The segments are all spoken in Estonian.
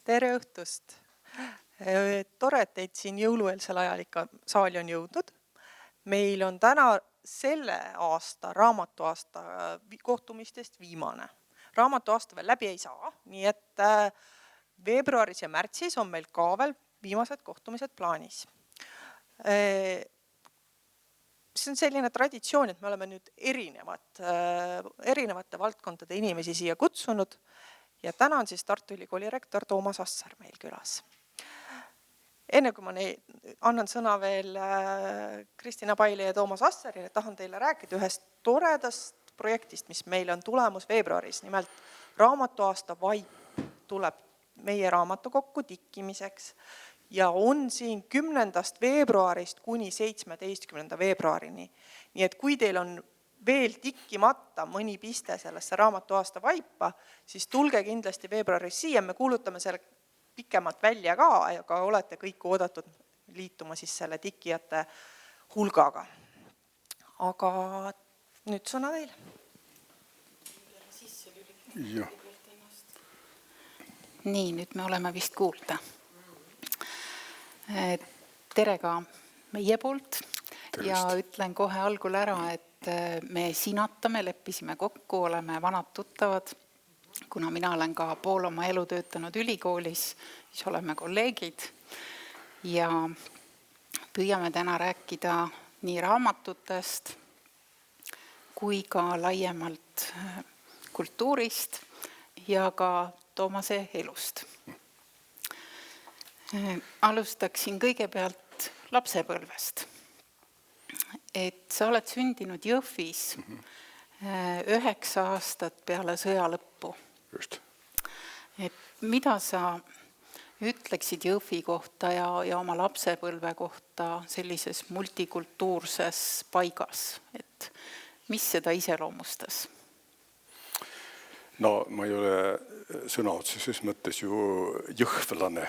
Tere õhtust! Tore, et teid siin jõulueelsel ajal ikka saali on jõudnud. Meil on täna selle aasta raamatuaasta kohtumistest viimane. Raamatuaasta veel läbi ei saa, nii et veebruaris ja märtsis on meil ka veel viimased kohtumised plaanis. See on selline traditsioon, et me oleme nüüd erinevate valdkondade inimesi siia kutsunud ja täna on siis Tartu Ülikooli rektor Toomas Asser meil külas. Enne kui ma annan sõna veel Kristina Paili ja Toomas Asserile, tahan teile rääkida ühest toredast projektist, mis meil on tulemus veebruaris. Nimelt raamatuaasta vaip tuleb meie raamatukokku tikkimiseks ja on siin 10. veebruarist kuni 17. veebruarini. Nii et kui teil on veel tikkimata mõni piste sellesse raamatuaasta vaipa, siis tulge kindlasti veebruaris siia. Me kuulutame selle pikemalt välja ka, aga olete kõik oodatud liituma siis selle tikkijate hulgaga. Aga nüüd sõna teile. Ja. Nii, nüüd me oleme vist kuulda. Tere ka meie poolt. Tervist. Ja ütlen kohe algul ära, et me sinatame, leppisime kokku, oleme vanad tuttavad. Kuna mina olen ka pool oma elu töötanud ülikoolis, siis oleme kolleegid ja püüame täna rääkida nii raamatutest kui ka laiemalt kultuurist ja ka Toomase elust. Alustaksin kõigepealt lapsepõlvest. Et sa oled sündinud Jõhvis 9 aastat peale sõja lõppu. Just. Et mida sa ütleksid Jõhvi kohta ja oma lapsepõlve kohta sellises multikultuurses paigas? Et mis seda iseloomustas? No ma ei ole sõna otseses mõttes ju jõhvlane.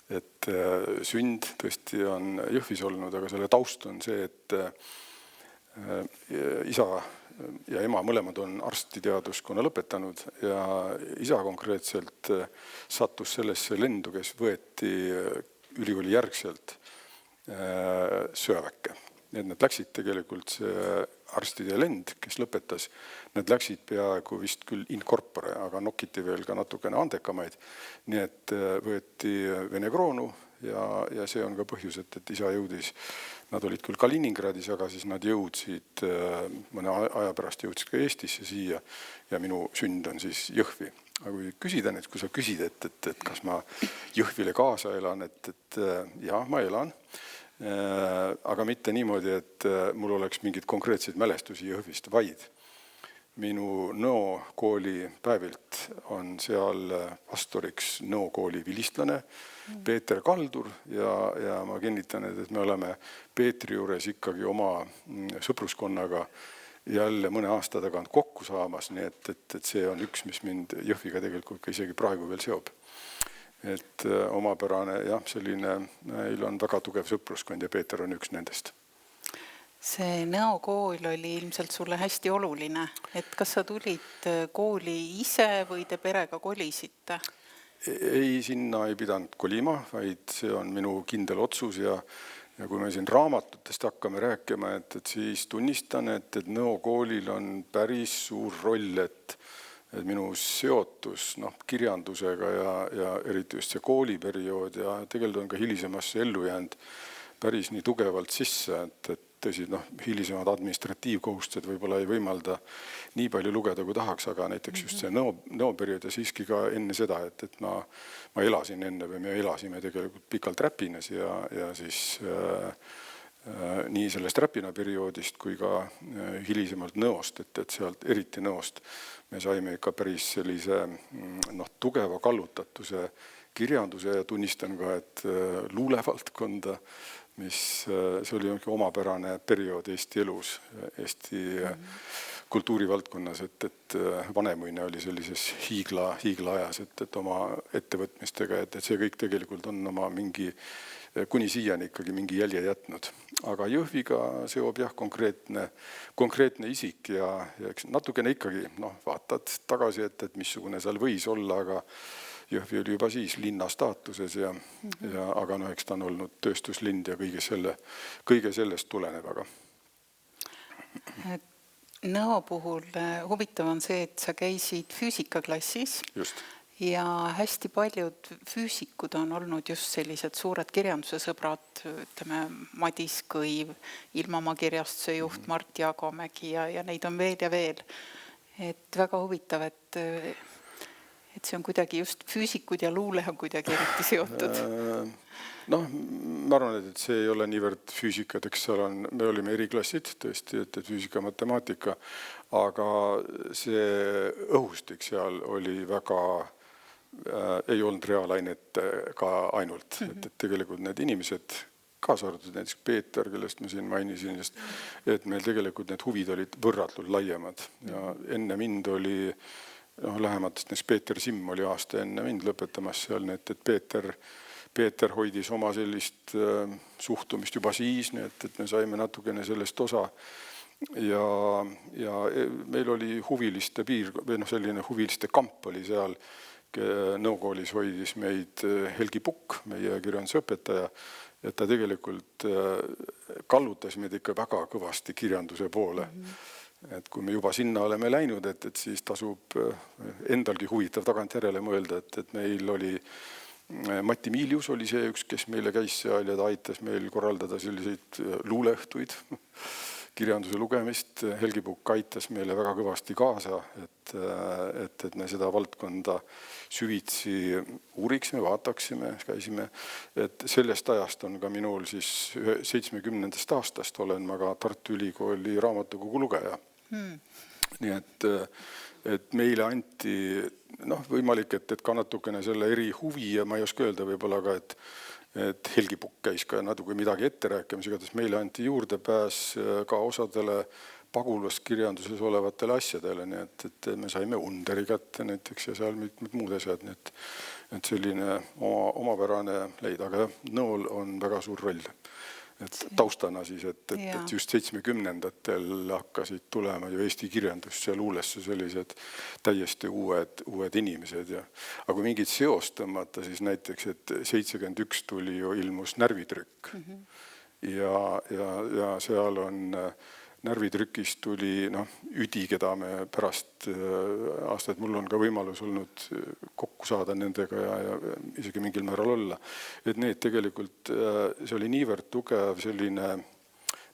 Et sünd tõesti on Jõhvis olnud, aga selle taust on see, et isa ja ema mõlemad on arstiteaduskonna lõpetanud ja isa konkreetselt sattus sellesse lendu, kes võeti ülikooli järgselt sõjaväkke. Need nad läksid tegelikult see arstide lend, kes lõpetas, need läksid peaaegu vist küll in corpore, aga nokiti veel ka natukene andekamaid. Nii et võeti Vene kroonu ja see on ka põhjus, et isa jõudis. Nad olid küll Kaliningradis, aga siis nad jõudsid, mõne aja pärast jõudsid ka Eestisse siia ja minu sünd on siis Jõhvi. Aga kui sa küsid, et kas ma Jõhvile kaasa elan, et jah, ma elan, aga mitte niimoodi, et mul oleks mingid konkreetseid mälestusi Jõhvist, vaid minu Nõo kooli päevilt on seal pastoriks Nõo kooli vilistlane Peeter Kaldur ja ma kinnitan, et me oleme Peetri juures ikkagi oma sõpruskonnaga jälle mõne aasta tagant kokku saamas, nii et see on üks, mis mind Jõhviga tegelikult ka isegi praegu veel seob. Et omapärane, jah, selline, meil on väga tugev sõpruskond ja Peeter on üks nendest. See Nõo kool oli ilmselt sulle hästi oluline, et kas sa tulid kooli ise või te perega kolisite? Ei, sinna ei pidanud kolima, vaid see on minu kindel otsus ja kui me siin raamatutest hakkame rääkima, et siis tunnistan, et Nõo koolil on päris suur roll, et minu seotus kirjandusega ja eriti just see kooliperiood ja tegelikult on ka hilisemasse ellu jäänud päris nii tugevalt sisse, et tõsi, hilisemad administratiivkohustused võib-olla ei võimalda nii palju lugeda, kui tahaks, aga näiteks just see Nõo periood ja siiski ka enne seda, et ma elasin enne või me elasime tegelikult pikalt Räpinas ja siis nii sellest Räpina perioodist kui ka hilisemalt Nõost, et sealt eriti Nõost me saime ikka päris sellise tugeva kallutatuse kirjanduse ja tunnistan ka, et luulevaldkonda, see oli omapärane periood Eesti elus, Eesti kultuurivaldkonnas, et vanemuine oli sellises hiigla ajas, et oma ettevõtmistega, et see kõik tegelikult on oma mingi, kuni siiani ikkagi mingi jälje jätnud. Aga Jõhviga seob jah konkreetne isik ja natukene ikkagi vaatad tagasi, et missugune seal võis olla, aga Jõhvi oli juba siis linna staatuses aga no eks ta on olnud tööstuslind ja kõige sellest tuleneb aga. Nõo puhul huvitav on see, et sa käisid füüsikaklassis. Just. Ja hästi paljud füüsikud on olnud just sellised suured kirjanduse sõbrad, ütleme Madis Kõiv, Ilmamaa kirjastuse juht Mart Jaagomägi ja neid on veel ja veel. Et väga huvitav, et see on kuidagi just füüsikud ja luule on kuidagi eriti seotud. Ma arvan, et see ei ole niivõrd füüsikad, eks me olime eriklassid, tõesti, et füüsika, matemaatika, aga see õhustik seal oli väga ei olnud reaalainet ka ainult, et tegelikult need inimesed, kaasa arvatud näiteks Peeter, kellest ma siin mainisin, et meil tegelikult need huvid olid võrratult laiemad ja enne mind oli lähematest, näiteks Peeter Simm oli aasta enne mind lõpetamas seal, et Peeter hoidis oma sellist suhtumist juba siis, et me saime natukene sellest osa ja meil oli huviliste selline huviliste kamp oli seal. Nõukoolis hoidis meid Helgi Pukk, meie kirjandusõpetaja, et ta tegelikult kallutas meid ikka väga kõvasti kirjanduse poole. Et kui me juba sinna oleme läinud, et siis tasub endalgi huvitav tagantjärele mõelda, et meil oli Mati Miilius oli see üks, kes meile käis seal ja ta aitas meil korraldada selliseid luuleõhtuid, kirjanduse lugemist. Helgi Pukk aitas meile väga kõvasti kaasa, et me seda valdkonda süvitsi uuriksime, vaataksime, käisime. Et sellest ajast on ka minul siis 70. aastast olen ma ka Tartu Ülikooli raamatukogu lugeja. Nii et meile anti, võimalik, et ka natukene selle eri huvi ja ma ei oska öelda võib-olla ka, et Helgi Pukk käis ka natuke midagi ette rääkimas, igatahes meile anti juurdepääs ka osadele pagulaskirjanduses olevatele asjadele, nii et me saime Underi kätte näiteks ja seal mitmed muud asjad, nii et selline omapärane leid, aga Nõol on väga suur roll. Et taustana siis, et just 70-ndatel hakkasid tulema ju Eesti kirjandusse ja luulesse sellised täiesti uued inimesed. Aga kui mingid seost tõmmata, siis näiteks, et 71 tuli ju ilmus Närvitrükk ja seal on Närvitrükist tuli Üdi, keda me pärast aastaid, mul on ka võimalus olnud kokku saada nendega ja isegi mingil määral olla. Et need tegelikult, see oli niivõrd tugev selline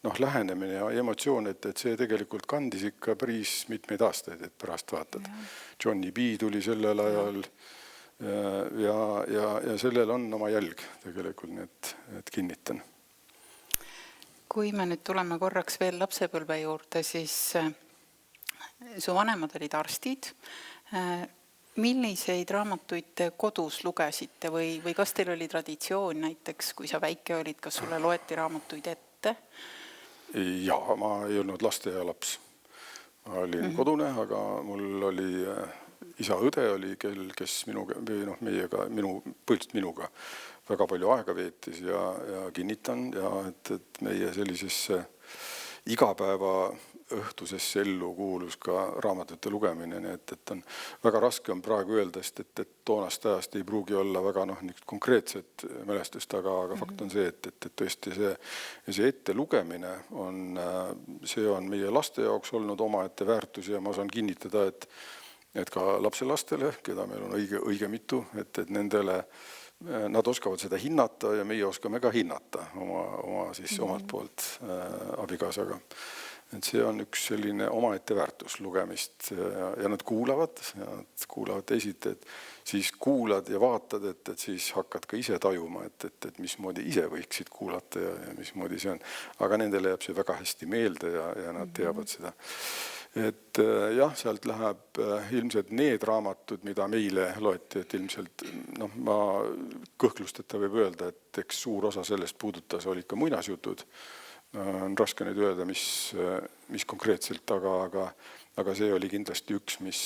lähenemine ja emotsioon, et see tegelikult kandis ikka päris mitmeid aastaid, et pärast vaatad. Johnny B tuli sellel ajal ja sellel on oma jälg tegelikult, nii et kinnitan. Kui me nüüd tuleme korraks veel lapsepõlve juurde, siis su vanemad olid arstid. Milliseid raamatuid te kodus lugesite või kas teil oli traditsioon näiteks, kui sa väike olid, kas sulle loeti raamatuid ette? Jaa, ma ei olnud lasteaialaps. Ma olin kodune, aga mul oli isa õde oli, kes meiega, põhiliselt minuga väga palju aega veetis ja kinnitan, et meie sellisesse igapäeva õhtusesse ellu kuulus ka raamatute lugemine, nii et on väga raske on praegu öelda, et toonast ajast ei pruugi olla väga konkreetset mälestust, aga fakt on see, et tõesti see ette lugemine see on meie laste jaoks olnud omaette väärtus ja ma saan kinnitada, et ka lapselastele, keda meil on õige mitu, et nendele nad oskavad seda hinnata ja meie oskame ka hinnata omalt poolt abikaasaga. Et see on üks selline omaette väärtus lugemist ja nad kuulavad teised, et siis kuulad ja vaatad, et siis hakkad ka ise tajuma, et mismoodi ise võiksid kuulata ja mismoodi see on. Aga nendele jääb see väga hästi meelde ja nad teavad seda. Et jah, sealt läheb ilmselt need raamatud, mida meile loeti, et ilmselt ma kõhklusteta võib öelda, et eks suur osa sellest puudutas olid ka muinasjutud. On raske nüüd öelda, mis konkreetselt, aga see oli kindlasti üks, mis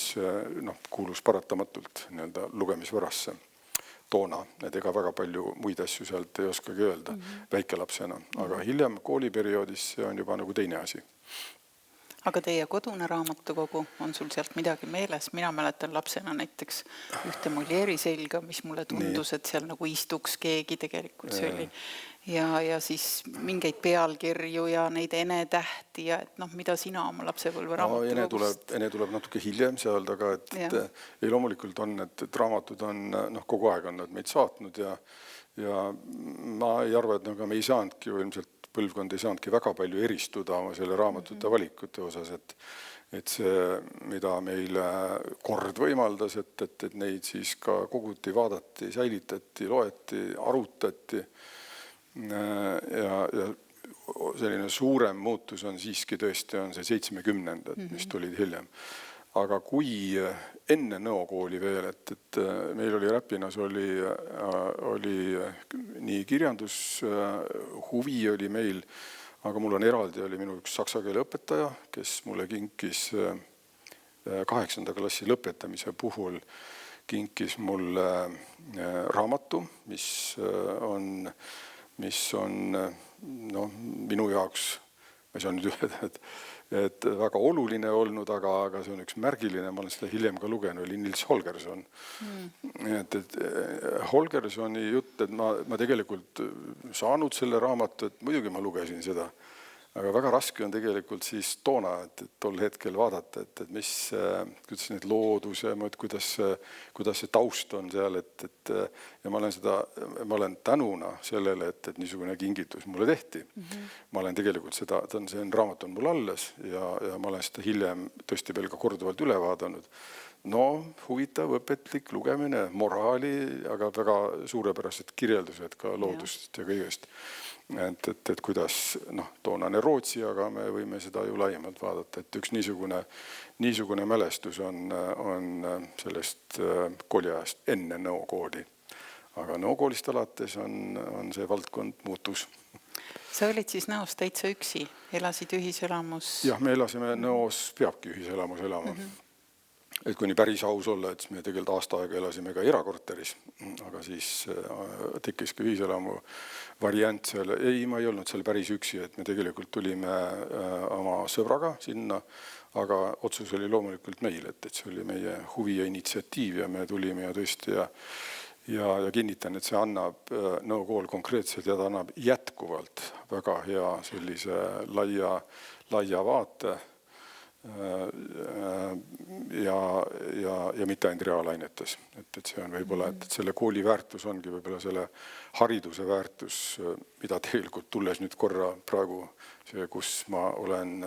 kuulus paratamatult lugemisvarasse toona, et ega väga palju muid asju sealt ei oskagi öelda väikelapsena, aga hiljem kooliperioodis see on juba teine asi. Aga teie kodune raamatukogu, on sul sealt midagi meeles? Mina mäletan lapsena näiteks ühte Molieri selga, mis mulle tundus, et seal nagu istuks keegi, tegelikult see oli. Ja siis mingeid pealkirju ja neid enetähti ja et mida sina oma lapsepõlve raamatukogust? Ene tuleb natuke hiljem seal taga, et loomulikult on, et raamatud on, kogu aeg on nad meid saatnud ja ma ei arva, et me ei saanudki ju ilmselt põlvkond ei saanudki väga palju eristuda oma selle raamatute valikute osas, et see, mida meile kord võimaldas, et neid siis ka koguti, vaadati, säilitati, loeti, arutati ja selline suurem muutus on siiski tõesti on see 70-ndad, mis tulid hiljem. Aga kui enne nõokooli veel, et meil oli Räpinas oli nii kirjandushuvi oli meil, aga mul on eraldi oli minu üks saksa keele õpetaja, kes mulle kinkis 8. klassi lõpetamise puhul kinkis mulle raamatu, mis on minu jaoks, ma ei saa nüüd öelda, et väga oluline olnud, aga see on üks märgiline, ma olen seda hiljem ka lugenud, oli Nils Holgersson. Et Holgerssoni jutt, et ma tegelikult saanud selle raamatu, et muidugi ma lugesin seda, aga väga raske on tegelikult siis toona, et tol hetkel vaadata, et kuidas need looduse, kuidas see taust on seal, ja ma olen tänuna sellele, et niisugune kingitus mulle tehti. Ma olen tegelikult see raamat on mul alles ja ma olen seda hiljem tõesti veel ka korduvalt üle vaadanud. Huvitav, õpetlik lugemine, moraali, aga väga suurepärased kirjeldused ka loodust ja kõigest. Et kuidas toonane Rootsi, aga me võime seda ju laiemalt vaadata, et üks niisugune mälestus on sellest kooliajast enne nõokooli. Aga nõokoolist alates on see valdkond muutus. Sa olid siis Nõos täitsa üksi, elasid ühiselamus? Jah, me elasime Nõos, peabki ühiselamus elama. Et kui nii päris aus olla, et me tegelikult aasta aega elasime ka erakorteris, aga siis tekkis ka ühiselamu variant seal. Ei, ma ei olnud seal päris üksi, et me tegelikult tulime oma sõbraga sinna, aga otsus oli loomulikult meil, et see oli meie huvi ja initsiatiiv ja me tulime ja tõesti ja kinnitan, et see annab nõokool konkreetselt ja ta annab jätkuvalt väga hea sellise laia vaate ja mitte ainult reaalainetes. Et see on võib-olla, et selle kooli väärtus ongi võib-olla selle hariduse väärtus, mida tegelikult tulles nüüd korra praegu see, kus ma olen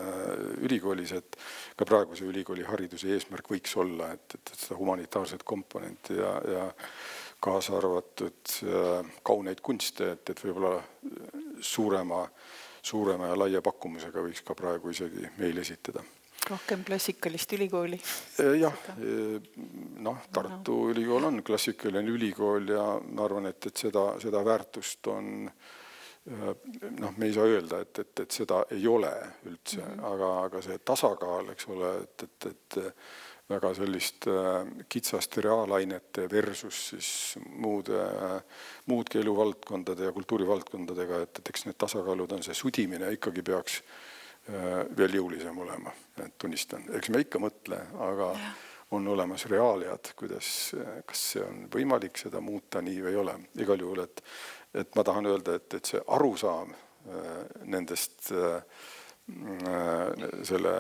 ülikoolis, et ka praeguse ülikooli hariduse eesmärk võiks olla, et seda humanitaarset komponenti ja kaasa arvatud kauneid kunste, et võib-olla suurema ja laia pakkumusega võiks ka praegu isegi meil esitada. Rohkem klassikalist ülikooli? Jah, Tartu ülikool on klassikaline ülikool ja ma arvan, et seda väärtust on, me ei saa öelda, et seda ei ole üldse, aga see tasakaal, eks ole, et väga sellist kitsast reaalainete versus siis muudki eluvaldkondade ja kultuurivaldkondadega, et eks need tasakaalud on see sudimine ikkagi peaks veel jõulisem olema, et tunnistan. Eks me ikka mõtle, aga on olemas reaaliad, kas see on võimalik seda muuta nii või ei ole. Igal juhul, et ma tahan öelda, et see arusaam nendest selle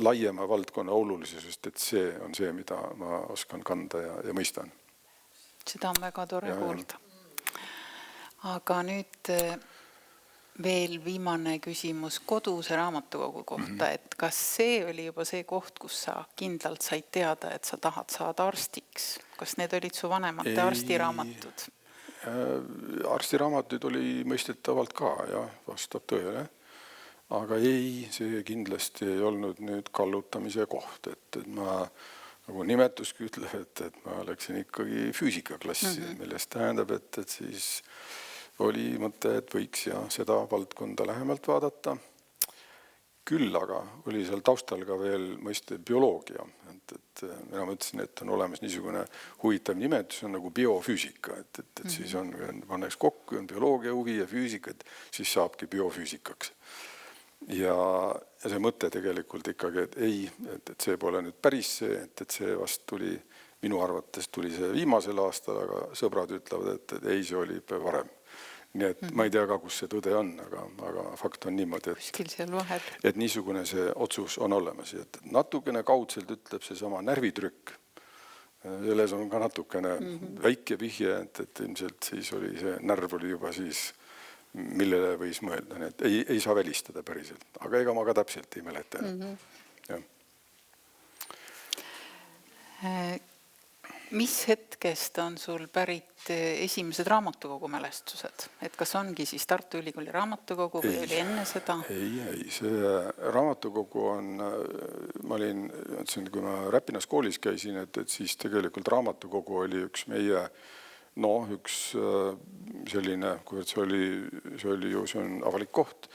laiema valdkonna olulisusest, et see on see, mida ma oskan kanda ja mõistan. Seda on väga tore kuulda. Aga nüüd veel viimane küsimus koduse raamatukogu kohta, et kas see oli juba see koht, kus sa kindlalt said teada, et sa tahad saada arstiks? Kas need olid su vanemate arstiraamatud? Arstiraamatuid oli mõistetavalt ka, vastab tõele. Aga ei, see kindlasti ei olnud nüüd kallutamise koht, et ma nagu nimetuski ütleb, et ma läksin ikkagi füüsikaklassi, millest tähendab, et siis oli mõte, et võiks seda valdkonda lähemalt vaadata. Küll aga oli seal taustal ka veel mõiste bioloogia. Et mina mõtlesin, et on olemas niisugune huvitav nimetus, on nagu biofüüsika. Et siis panneks kokku, on bioloogia huvi ja füüsika, et siis saabki biofüüsikaks. ja see mõte tegelikult ikkagi, et ei, et see pole nüüd päris see, et see vast tuli, minu arvates tuli see viimasel aastal, aga sõbrad ütlevad, et ei, see oli varem. Nii et ma ei tea ka, kus see tõde on, aga fakt on niimoodi, et niisugune see otsus on olemas. Et natukene kaudselt ütleb see sama närvitrükk. Selles on ka natukene väike vihje, et ilmselt siis oli see närv oli juba siis, millele võis mõelda. Nii et ei saa välistada päriselt, aga ega ma ka täpselt ei mäleta. Mis hetkest on sul pärit esimesed raamatukogu mälestused? Et kas ongi siis Tartu Ülikooli raamatukogu või oli enne seda? Ei, see raamatukogu on, ma olin, kui ma Räpinas koolis käisin, et siis tegelikult raamatukogu oli üks meie, üks selline, kuivõrd see on avalik koht.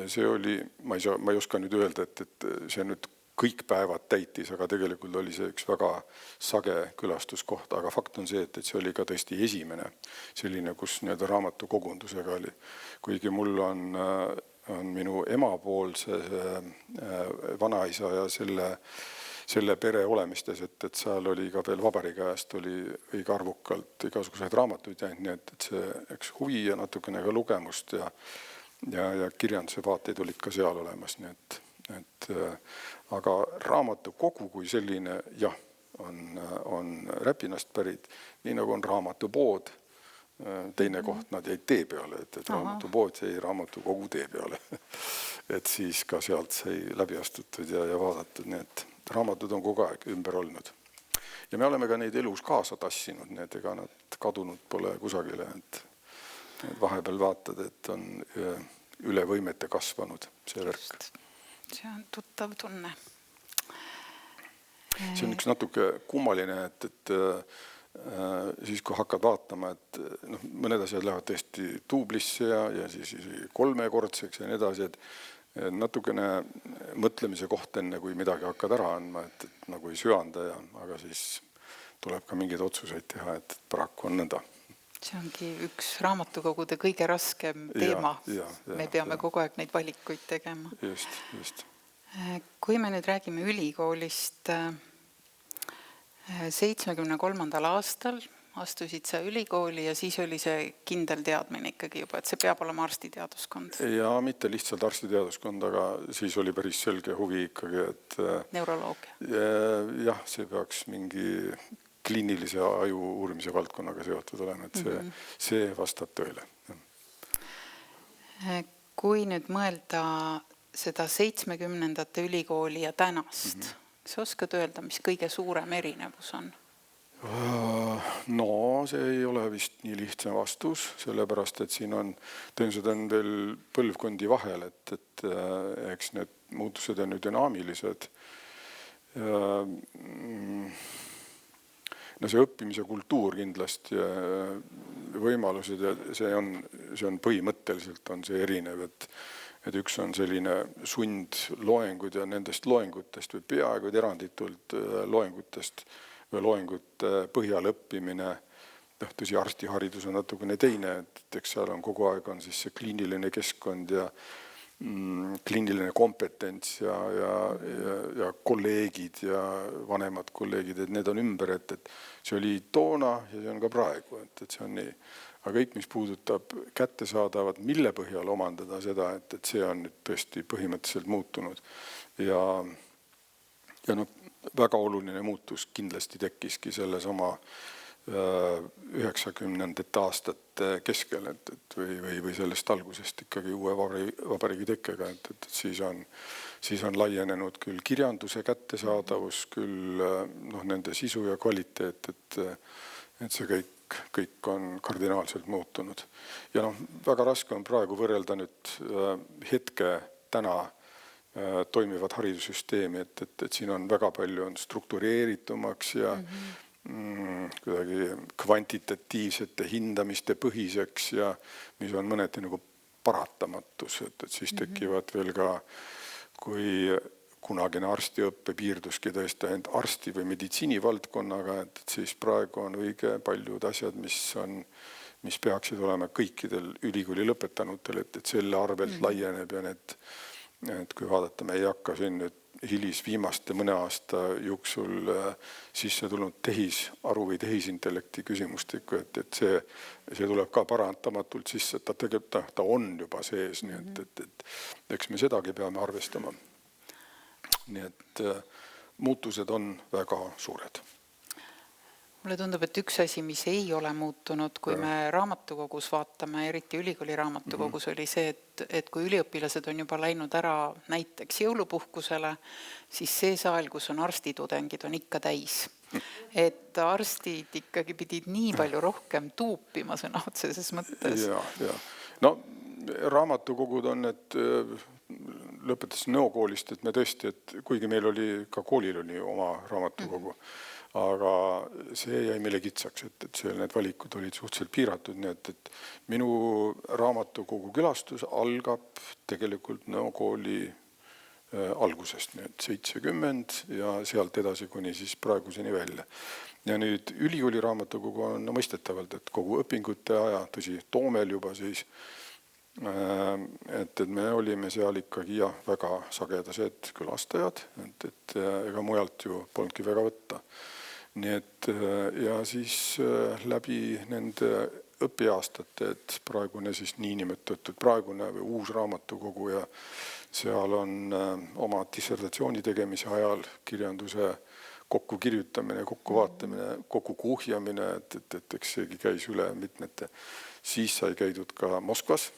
See oli, ma ei oska nüüd öelda, et see nüüd kõik päevad täitis, aga tegelikult oli see üks väga sage külastuskoht, aga fakt on see, et see oli ka tõesti esimene selline, kus nii-öelda raamatukogundusega oli. Kuigi mul on minu emapoolse vanaisa ja selle pere olemistes, et seal oli ka veel vabariigi ajast oli õige arvukalt igasuguseid raamatuid jäänud, nii et see eks huvi ja natukene ka lugemust ja kirjanduse vaateid olid ka seal olemas, nii et aga raamatukogu kui selline, jah, on Räpinast pärit, nii nagu on raamatupood, teine koht nad jäid tee peale, et raamatupood jäi raamatukogu tee peale. Et siis ka sealt sai läbi astutud ja vaadatud, nii et raamatud on kogu aeg ümber olnud. Ja me oleme ka neid elus kaasa tassinud, nii et ega nad kadunud pole kusagile, et vahepeal vaatad, et on üle võimete kasvanud see värk. See on tuttav tunne. See on üks natuke kummaline, et siis kui hakkad vaatama, et mõned asjad lähevad tõesti tuublisse ja siis 3-kordseks ja nii edasi, et natukene mõtlemise koht enne, kui midagi hakkad ära andma, et nagu ei süanda, aga siis tuleb ka mingeid otsuseid teha, et paraku on nõnda. See ongi üks raamatukogude kõige raskem teema. Me peame kogu aeg neid valikuid tegema. Just. Kui me nüüd räägime ülikoolist, 73. aastal astusid sa ülikooli ja siis oli see kindel teadmine ikkagi juba, et see peab olema arstiteaduskond. Ja mitte lihtsalt arstiteaduskond, aga siis oli päris selge huvi ikkagi, et neuroloogia. Jah, see peaks mingi kliinilise aju uurimise valdkonnaga seotud olema, et see vastab tõele. Kui nüüd mõelda seda 70. ülikooli ja tänast, kas oskad öelda, mis kõige suurem erinevus on? No, see ei ole vist nii lihtsa vastus, sellepärast, et siin on, tõenäoliselt on veel põlvkondi vahel, et eks need muutused on ju dünaamilised. No see õppimise kultuur kindlasti võimalused ja see on põhimõtteliselt on see erinev, et üks on selline sundloengud ja nendest loengutest või peaaegu eranditult loengutest või loengute põhjal õppimine. Tõsi, arstiharidus on natukene teine, et eks seal on kogu aeg on siis see kliiniline keskkond ja kliiniline kompetents ja kolleegid ja vanemad kolleegid, et need on ümber, et see oli toona ja see on ka praegu, et see on nii. Aga kõik, mis puudutab kättesaadavat, mille põhjal omandada seda, et see on nüüd tõesti põhimõtteliselt muutunud. Ja väga oluline muutus kindlasti tekkiski selles oma 90. aastate keskel, või sellest algusest ikkagi uue vabariigi tekkega, et siis on laienenud küll kirjanduse kättesaadavus, küll nende sisu ja kvaliteet, et see kõik on kardinaalselt muutunud. Ja väga raske on praegu võrrelda nüüd hetke täna toimivat haridussüsteemi, et siin on väga palju struktureeritumaks ja kuidagi kvantitatiivsete hindamiste põhiseks ja mis on mõneti nagu paratamatus, et siis tekivad veel ka, kui kunagine arstiõppe piirduski tõesti ainult arsti või meditsiini valdkonnaga, et siis praegu on õige paljud asjad, mis peaksid olema kõikidel ülikooli lõpetanutel, et selle arvelt laieneb ja Et kui vaadata, me ei hakka siin nüüd viimaste mõne aasta jooksul sisse tulnud tehisaru või tehisintellekti küsimustikku, et see tuleb ka parantamatult sisse, et ta tegelikult ta on juba sees, nii et eks me sedagi peame arvestama. Nii et muutused on väga suured. Mulle tundub, et üks asi, mis ei ole muutunud, kui me raamatukogus vaatame, eriti ülikooli raamatukogus oli see, et kui üliõpilased on juba läinud ära näiteks jõulupuhkusele, siis see saal, kus on arstitudengid, on ikka täis. Et arstid ikkagi pidid nii palju rohkem tuupima sõna otseses mõttes. Ja. No raamatukogud on, et lõpetas Nõokoolist, et me tõesti, et kuigi meil oli, ka koolil oli oma raamatukogu, aga see jäi meile kitsaks, et seal need valikud olid suhteliselt piiratud, nii et minu raamatukogu külastus algab tegelikult Nõokooli algusest, nii et 70 ja sealt edasi kuni siis praeguseni välja. Ja nüüd ülikooli raamatukogu on mõistetavalt, et kogu õpingute aja, tõsi, Toomel juba siis, et me olime seal ikkagi väga sagedased külastajad, et ega mujalt ju polnudki väga võtta. Nii et ja siis läbi nende õpiaastate, et praegune siis niinimetatud praegune või uus raamatukogu ja seal on oma dissertatsiooni tegemise ajal kirjanduse kokku kirjutamine, kokku vaatamine, kokku kuhjamine, et eks seegi käis üle mitmete. Siis sai käidud ka Moskvas.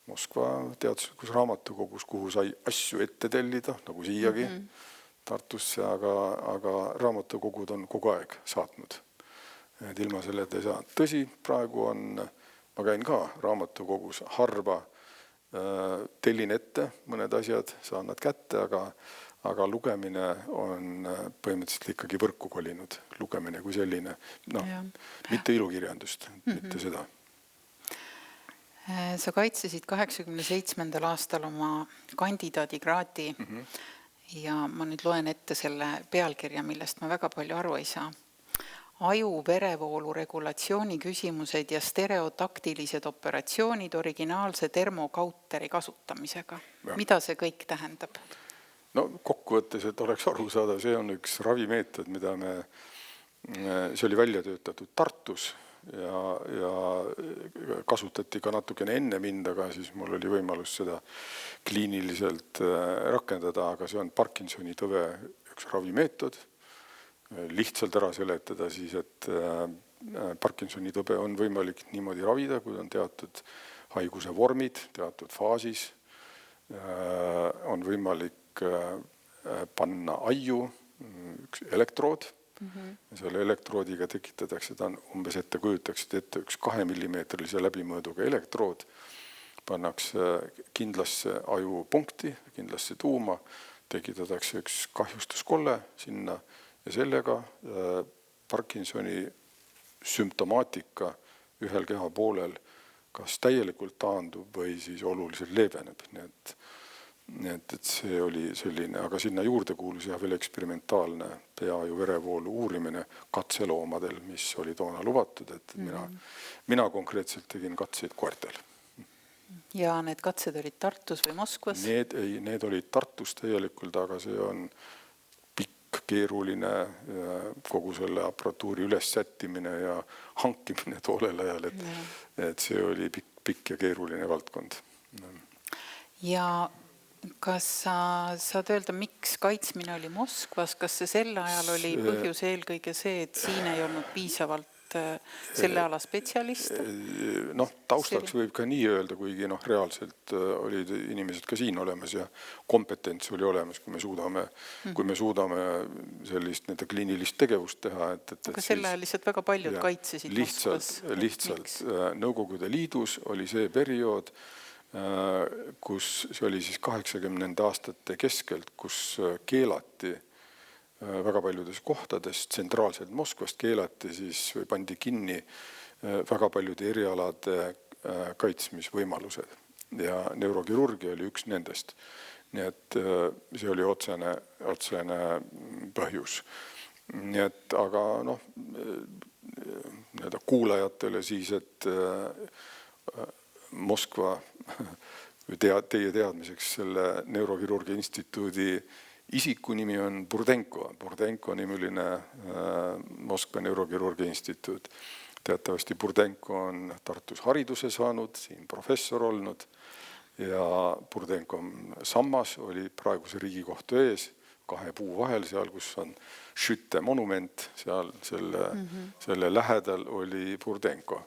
Moskva teaduslikus raamatukogus, kuhu sai asju ette tellida, nagu siiagi. Tartusse, aga raamatukogud on kogu aeg saatnud. Et ilma selleta ei saa. Tõsi, praegu on, ma käin ka raamatukogus harva, tellin ette mõned asjad, saan nad kätte, aga lugemine on põhimõtteliselt ikkagi võrku kolinud. Lugemine kui selline, mitte ilukirjandust, mitte seda. Sa kaitsesid 87. aastal oma kandidaadikraadi ja ma nüüd loen ette selle pealkirja, millest ma väga palju aru ei saa. Aju-verevoolu regulatsiooni küsimused ja stereotaktilised operatsioonid originaalse termokautteri kasutamisega. Ja. Mida see kõik tähendab? No kokkuvõttes, et oleks aru saada, see on üks ravimeetod, mida see oli välja töötatud Tartus ja kasutati ka natukene enne mind, aga siis mul oli võimalus seda kliiniliselt rakendada, aga see on Parkinsoni tõve üks ravimeetod. Lihtsalt ära seletada siis, et Parkinsoni tõbe on võimalik niimoodi ravida, kui on teatud haiguse vormid, teatud faasis. On võimalik panna aiu üks elektrood. Ja selle elektroodiga tekitatakse, ta on umbes kujutatakse ette üks 2 millimeetrilise läbimõõduga elektrood, pannakse kindlasse ajupunkti, kindlasse tuuma, tekitatakse üks kahjustuskolle sinna ja sellega Parkinsoni sümptomaatika ühel keha poolel kas täielikult taandub või siis oluliselt leeveneb. Nii et see oli selline, aga sinna juurde kuulus veel eksperimentaalne peaaju verevoolu uurimine katseloomadel, mis oli toona lubatud, et mina konkreetselt tegin katseid koertel. Ja need katsed olid Tartus või Moskvas? Need olid Tartus täielikult, aga see on pikk, keeruline kogu selle aparatuuri üles sättimine ja hankimine toolel ajal, et see oli pikk ja keeruline valdkond. Ja kas sa saad öelda, miks kaitsmine oli Moskvas? Kas see sel ajal oli põhjus eelkõige see, et siin ei olnud piisavalt selle ala spetsialiste? Taustaks võib ka nii öelda, kuigi reaalselt olid inimesed ka siin olemas ja kompetents oli olemas, kui me suudame sellist kliinilist tegevust teha. Aga selle ajal lihtsalt väga paljud kaitsesid Moskvas. Lihtsalt Nõukogude Liidus oli see periood, kus see oli siis 80. aastate keskelt, kus keelati väga paljudes kohtades, tsentraalselt Moskvast keelati siis või pandi kinni väga paljude erialade kaitsmisvõimalused ja neurokirurgia oli üks nendest. Nii et see oli otsene põhjus. Nii et aga kuulajatele siis, et Moskva teie teadmiseks selle Neurokirurgia Instituudi isiku nimi on Burdenko. Burdenko nimeline Moskva Neurokirurgia Instituut. Teatavasti Burdenko on Tartus hariduse saanud, siin professor olnud ja Burdenko sammas oli praeguse Riigikohtu ees 2 puu vahel, seal kus on Schütte monument, seal selle lähedal oli Burdenko.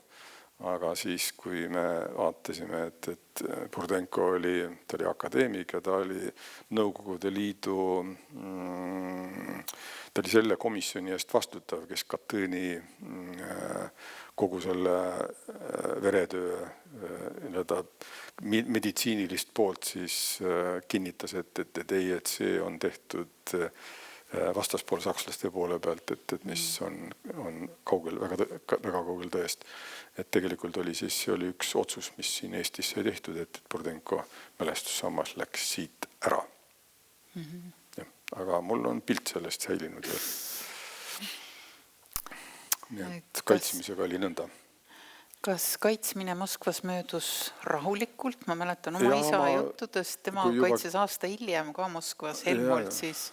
Aga siis, kui me vaatasime, et Burdenko oli akadeemik ja ta oli Nõukogude Liidu, ta oli selle komisjoni eest vastutav, kes Katõni kogu selle veretöö meditsiinilist poolt siis kinnitas, et ei, et see on tehtud vastaspool sakslaste poole pealt, et mis on kaugel, väga kaugel tõest. Et tegelikult oli siis, see oli üks otsus, mis siin Eestis sai tehtud, et Burdenko mälestussammas läks siit ära. Ja, aga mul on pilt sellest säilinud veel. Nii et kaitsmisega oli nõnda. Kas kaitsmine Moskvas möödus rahulikult? Ma mäletan oma isa juttudest, tema kaitses aasta hiljem ka Moskvas, Helmolt siis.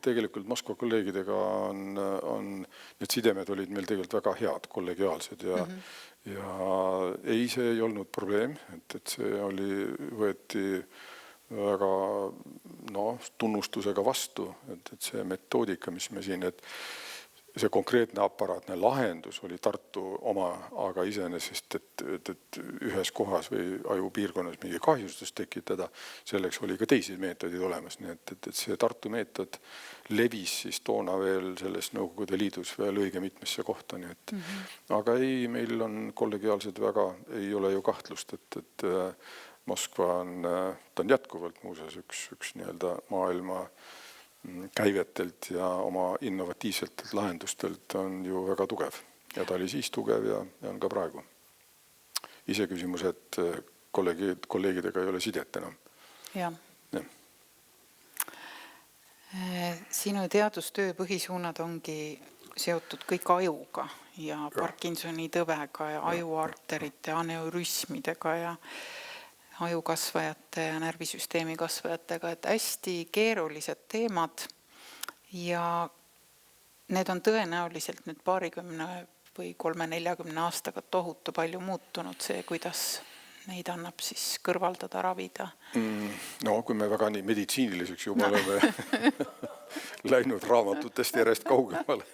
Tegelikult Moskva kolleegidega on need sidemed olid meil tegelikult väga head, kollegiaalsed ja ei, see ei olnud probleem, et see võeti väga tunnustusega vastu, et see metoodika, mis me siin, et see konkreetne aparaatne lahendus oli Tartu oma, aga iseenesest, et ühes kohas või ajupiirkonnas mingi kahjustus tekitada, selleks oli ka teisi meetodid olemas. Nii et see Tartu meetod levis siis toona veel selles Nõukogude Liidus veel õige mitmesse kohta. Nii et, aga ei, meil on kollegiaalsed väga, ei ole ju kahtlust, et Moskva ta on jätkuvalt muuseas üks nii-öelda maailma käivetelt ja oma innovatiivsetelt lahendustelt on ju väga tugev. Ja ta oli siis tugev ja on ka praegu. Ise küsimus, et kolleegidega ei ole sidet enam. Ja. Sinu teadustöö põhisuunad ongi seotud kõik ajuga ja Parkinsoni tõvega ja ajuarterite, aneurüsmidega ja ajukasvajate ja närvisüsteemi kasvajatega, et hästi keerulised teemad ja need on tõenäoliselt nüüd 20 või 30-40 aastaga tohutu palju muutunud see, kuidas neid annab siis kõrvaldada, ravida. No, kui me väga nii meditsiiniliseks juba oleme läinud raamatutest järjest kaugemale,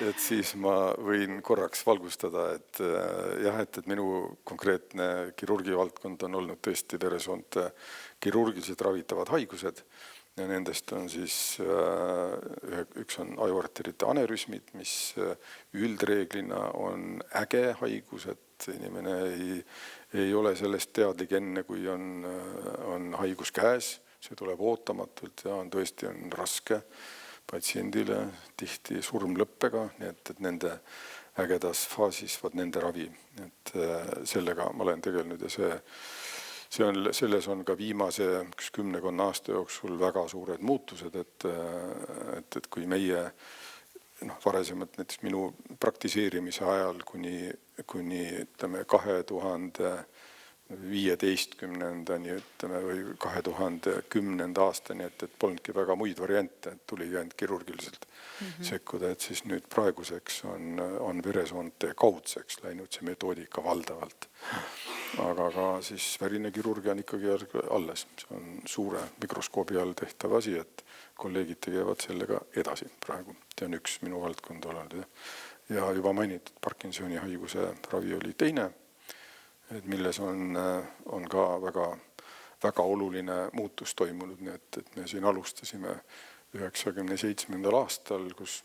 et siis ma võin korraks valgustada, et et minu konkreetne kirurgi valdkond on olnud tõesti veresoonte kirurgiliselt ravitavad haigused ja nendest on siis üks on ajuarterite aneurüsmid, mis üldreeglina on äge haigus, et inimene ei ole sellest teadlik enne, kui on haigus käes. See tuleb ootamatult ja tõesti on raske patsiendile tihti surmlõppega, nii et nende ägedas faasis nende ravi. Et sellega ma olen tegelenud ja selles on ka viimase 10 aasta jooksul väga suured muutused, et kui meie varasemalt näiteks minu praktiseerimise ajal kuni ütleme 2015. Või 2010. aastani, et polnudki väga muid variante, et tuli ainult kirurgiliselt sekkuda, et siis nüüd praeguseks on veresoonte kaudseks läinud see metoodika valdavalt. Aga ka siis värinekirurgia on ikkagi alles. See on suure mikroskoobi all tehtav asi, et kolleegid tegevad sellega edasi praegu. See on üks minu valdkond olnud. Ja juba mainitud Parkinsoni haiguse ravi oli teine, et milles on ka väga oluline muutus toimunud, nii et me siin alustasime 97. aastal, kus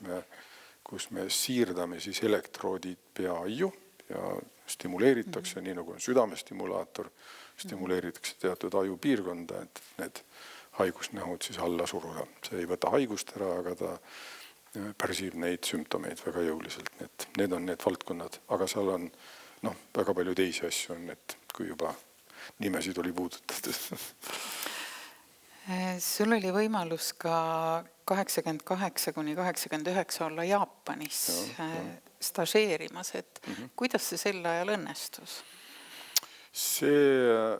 me siirdame siis elektroodid peaaiu ja stimuleeritakse, nii nagu on südamestimulaator, stimuleeritakse teatud ajupiirkonda, et need haigusnähud siis alla suruda. See ei võta haigust ära, aga ta pärsib neid sümptomeid väga jõuliselt. Need on need valdkonnad, aga seal on väga palju teisi asju on, et kui juba nimesid oli puudutatud. Sul oli võimalus ka 88–89 olla Jaapanis stažeerimas, et kuidas see sel ajal õnnestus? see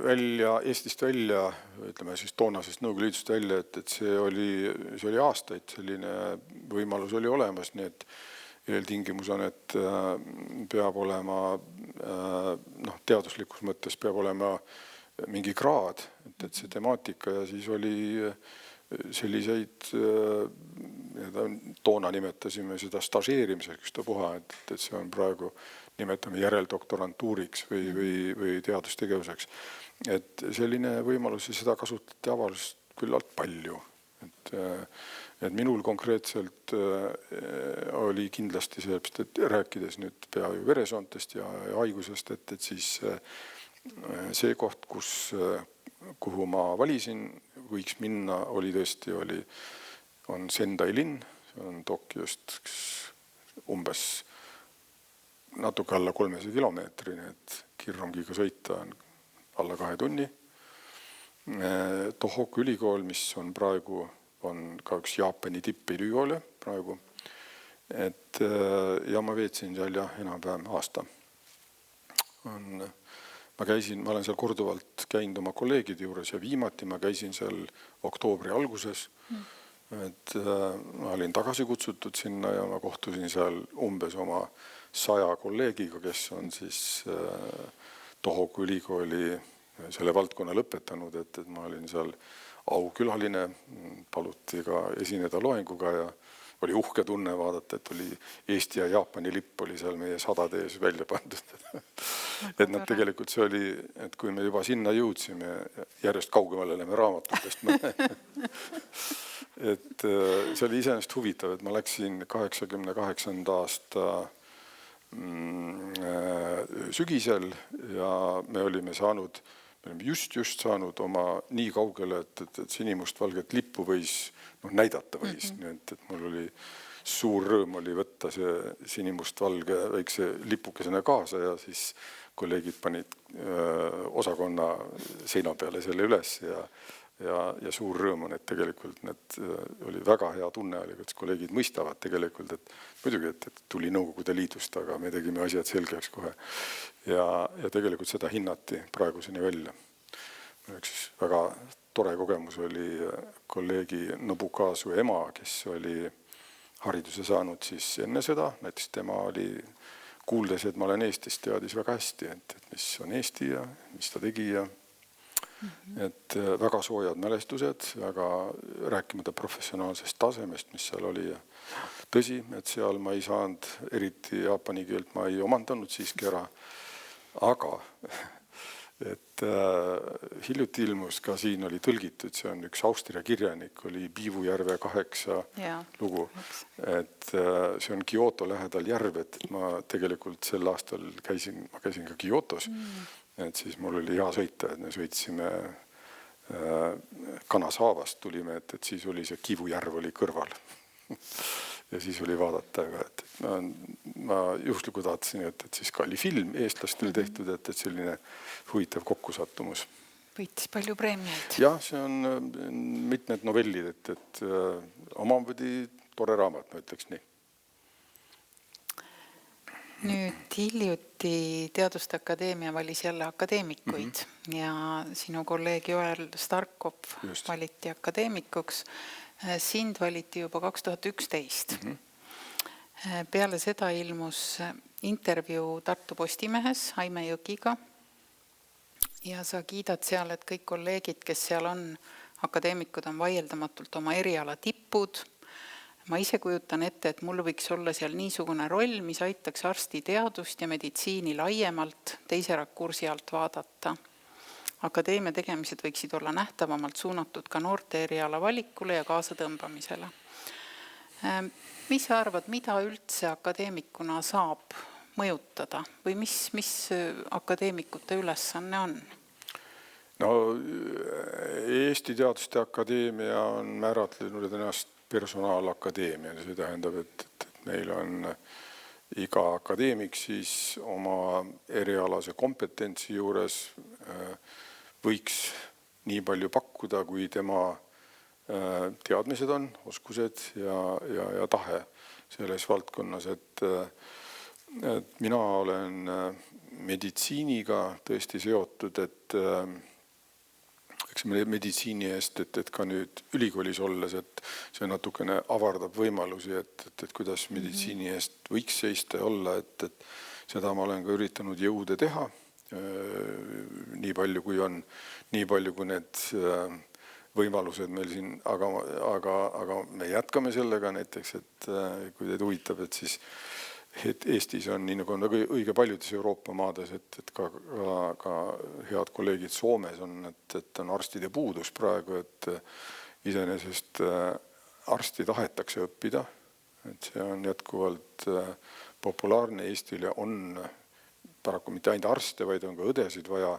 välja, Eestist välja, ütleme siis toonasest Nõukogude Liidust välja, et see oli aastaid, selline võimalus oli olemas, nii et eeltingimus on, et peab olema, teaduslikus mõttes peab olema mingi kraad, et see temaatika ja siis oli selliseid, toona nimetasime seda stažeerimiseks ükspuha, et see on praegu, nimetame järeldoktorantuuriks või teadustegevuseks. Et selline võimalus ja seda kasutati avaliselt küllalt palju. Et minul konkreetselt oli kindlasti sellest, et rääkides nüüd pea ju veresoontest ja haigusest, et siis see koht, kuhu ma valisin, võiks minna, on Sendai linn, see on Tokyost umbes natuke alla 300 kilomeetrini, et kiirrongiga sõita on alla 2 tunni. Tohoku ülikool, mis on praegu, on ka üks Jaapani tippülikool praegu. Ja ma veetsin seal enam-vähem aasta. Ma olen seal korduvalt käinud oma kolleegide juures ja viimati ma käisin seal oktoobri alguses. Ma olin tagasi kutsutud sinna ja ma kohtusin seal umbes oma 100 kolleegiga, kes on siis Tohoku ülikooli selle valdkonna lõpetanud, et ma olin seal aukülaline, paluti ka esineda loenguga ja oli uhke tunne vaadata, et oli Eesti ja Jaapani lipp oli seal meie 100 ees välja pandud. Et nad tegelikult see oli, et kui me juba sinna jõudsime, järjest kaugemale oleme raamatutest. Et see oli iseenesest huvitav, et ma läksin 88. aasta sügisel ja me olime just saanud oma nii kaugele, et sinimustvalget lippu võis näidata võis. Nii et mul oli suur rõõm oli võtta see sinimustvalge väikse lipukesena kaasa ja siis kolleegid panid osakonna seina peale selle üles ja suur rõõm on, et tegelikult need oli väga hea tunne, et kolleegid mõistavad tegelikult, et muidugi, et tuli Nõukogude Liidust, aga me tegime asjad selgeks kohe. Ja tegelikult seda hinnati praeguseni välja. Üks väga tore kogemus oli kolleegi Nobukazu ema, kes oli hariduse saanud siis enne seda, näiteks tema kuuldes, et ma olen Eestist, teadis väga hästi, et mis on Eesti ja mis ta tegi ja et väga soojad mälestused, väga rääkimata professionaalsest tasemest, mis seal oli. Tõsi, et seal ma ei saanud, eriti jaapani keelt ma ei omandanud siiski ära, aga et hiljuti ilmus ka siin oli tõlgitud, see on üks Austria kirjanik, oli Piivujärve 8 lugu, et see on Kyoto lähedal järv, et ma tegelikult sel aastal käisin ka Kyotos, et siis mul oli hea sõita, et me sõitsime Kanasaavast tulime, et siis oli see Kivujärv oli kõrval ja siis oli vaadata, et ma juhuslikult tahtsin, et siis ka oli film eestlastel tehtud, et selline huvitav kokkusattumus. Võitis palju preemiaid. Jah, see on mitmed novellid, et omamoodi tore raamat, ma ütleks nii. Nüüd hiljuti Teaduste Akadeemia valis jälle akadeemikuid ja sinu kolleeg Joel Starkov valiti akadeemikuks. Sind valiti juba 2011. Peale seda ilmus intervjuu Tartu Postimehes Aime Jõgiga ja sa kiidad seal, et kõik kolleegid, kes seal on, akadeemikud on vaieldamatult oma eriala tippud. Ma ise kujutan ette, et mul võiks olla seal niisugune roll, mis aitaks arstiteadust ja meditsiini laiemalt teise rakursi alt vaadata. Akadeemia tegemised võiksid olla nähtavamalt suunatud ka noorte eriala valikule ja kaasatõmbamisele. Mis sa arvad, mida üldse akadeemikuna saab mõjutada või mis akadeemikute ülesanne on? No Eesti Teaduste Akadeemia on määratlenud ennast personaalakadeemia, see tähendab, et meil on iga akadeemik siis oma erialase kompetentsi juures võiks nii palju pakkuda, kui tema teadmised on, oskused ja tahe selles valdkonnas, et mina olen meditsiiniga tõesti seotud, et eks meditsiini eest, et ka nüüd ülikoolis olles, et see natukene avardab võimalusi, et kuidas meditsiini eest võiks seista ja olla, et seda ma olen ka üritanud jõude teha, nii palju kui need võimalused meil siin, aga me jätkame sellega näiteks, et kui teid huvitab, et siis et Eestis on, nii nagu on väga õige paljudes Euroopa maades, et ka head kolleegid Soomes on, et on arstide puudus praegu, et iseenesest arsti tahetakse õppida, et see on jätkuvalt populaarne Eestil ja on paraku mitte ainult arste, vaid on ka õdesid vaja,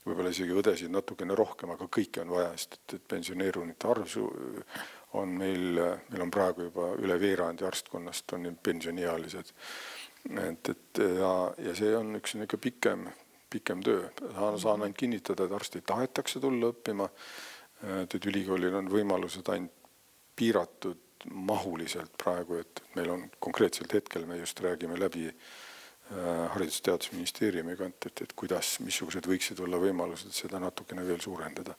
võib-olla isegi õdesid natukene rohkem, aga kõike on vaja, sest et pensioneerunite arv on meil on praegu juba üle veerandi arstkonnast on pensioniealised. Ja see on üks niisugune pikem töö. Saan ainult kinnitada, et arstid tahetakse tulla õppima, et ülikoolil on võimalused ainult piiratud mahuliselt praegu, et meil on konkreetselt hetkel, me just räägime läbi Haridus- ja Teadusministeeriumiga, et kuidas, missugused võiksid olla võimalused seda natukene veel suurendada.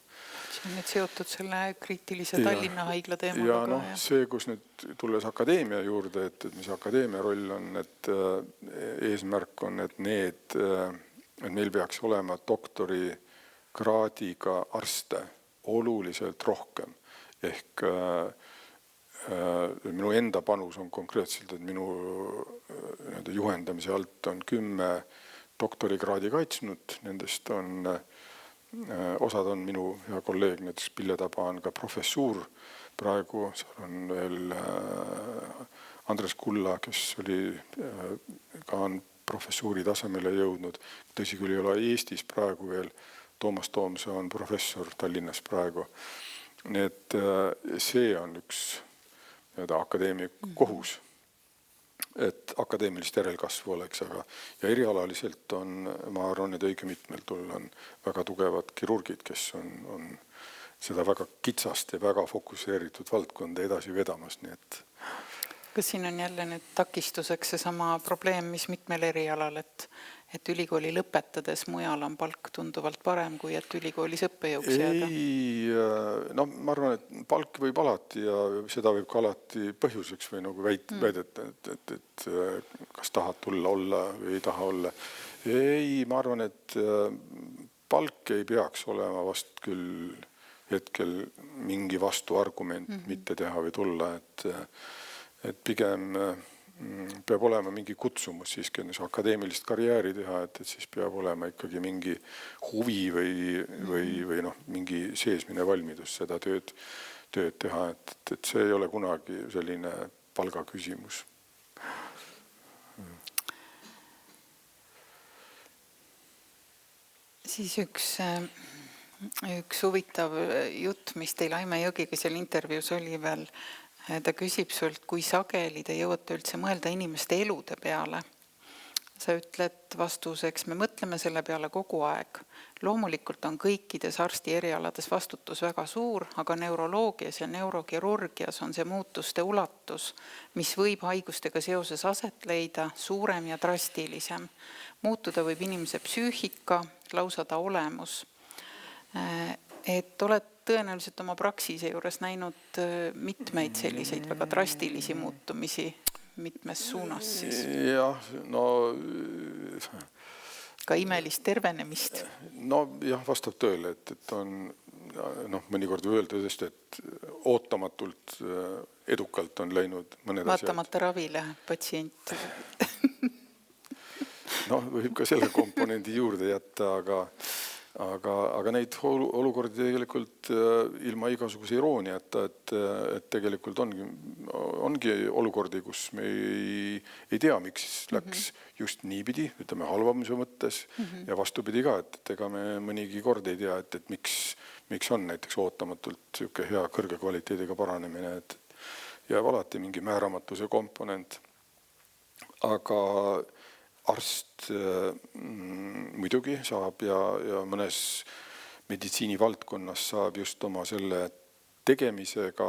See on nüüd seotud selle kriitilise Tallinna haigla teemaga. Ja noh, see, kus nüüd tulles akadeemia juurde, et mis akadeemia roll on, et eesmärk on, et meil peaks olema doktori kraadiga arste oluliselt rohkem. Ehk minu enda panus on konkreetselt, et minu juhendamise alt on 10 doktorikraadi kaitsnud, nendest on osad on minu hea kolleeg, näiteks Pille Taba on ka professuur praegu, seal on veel Andres Kulla, kes oli ka on professuuri tasemele jõudnud, tõsi küll ei ole Eestis praegu veel, Toomas Toomse on professor Tallinnas praegu. Nii et see on üks akadeemia kohus, et akadeemilist järelkasvu oleks, aga ja erialaliselt on, ma arvan, et õige mitmel on väga tugevad kirurgid, kes on seda väga kitsast ja väga fokusseeritud valdkonda edasi vedamas, nii et kas siin on jälle nüüd takistuseks see sama probleem, mis mitmel erialal, et ülikooli lõpetades mujal on palk tunduvalt parem, kui et ülikoolis õppejõuks jääda? No ma arvan, et palk võib alati ja seda võib ka alati põhjuseks või nagu väideta, et kas tahad tulla olla või ei taha olla. Ei, ma arvan, et palk ei peaks olema vast küll hetkel mingi vastuargument mitte teha või tulla, et pigem peab olema mingi kutsumus siiski akadeemilist karjääri teha, et siis peab olema ikkagi mingi huvi või noh, mingi seesmine valmidus seda tööd teha, et see ei ole kunagi selline palga küsimus. Siis üks huvitav jutt, mis teil Aime Jõgiga seal intervjuus oli veel, ta küsib sult, kui sageli te jõuate üldse mõelda inimeste elude peale. Sa ütled vastuseks, me mõtleme selle peale kogu aeg. Loomulikult on kõikides arsti erialades vastutus väga suur, aga neuroloogias ja neurokirurgias on see muutuste ulatus, mis võib haigustega seoses aset leida, suurem ja drastilisem. Muutuda võib inimese psüühika, lausa ta olemus. Et oled tõenäoliselt oma praksise juures näinud mitmeid selliseid väga drastilisi muutumisi mitmes suunas siis. Jah, no ka imelist tervenemist. No jah, vastab tõele, et on mõnikord öelda tõesti, et ootamatult edukalt on läinud mõned asjad. Vaatamata ravile patsient. No võib ka selle komponendi juurde jätta, aga neid olukordi tegelikult ilma igasuguse irooniata, et tegelikult ongi olukordi, kus me ei tea, miks läks just niipidi, ütleme halvamise mõttes ja vastupidi ka, et ega me mõnigi kord ei tea, et miks on näiteks ootamatult siuke hea kõrge kvaliteediga paranemine, et jääb alati mingi määramatuse komponent. Aga arst muidugi saab ja mõnes meditsiinivaldkonnas saab just oma selle tegemisega,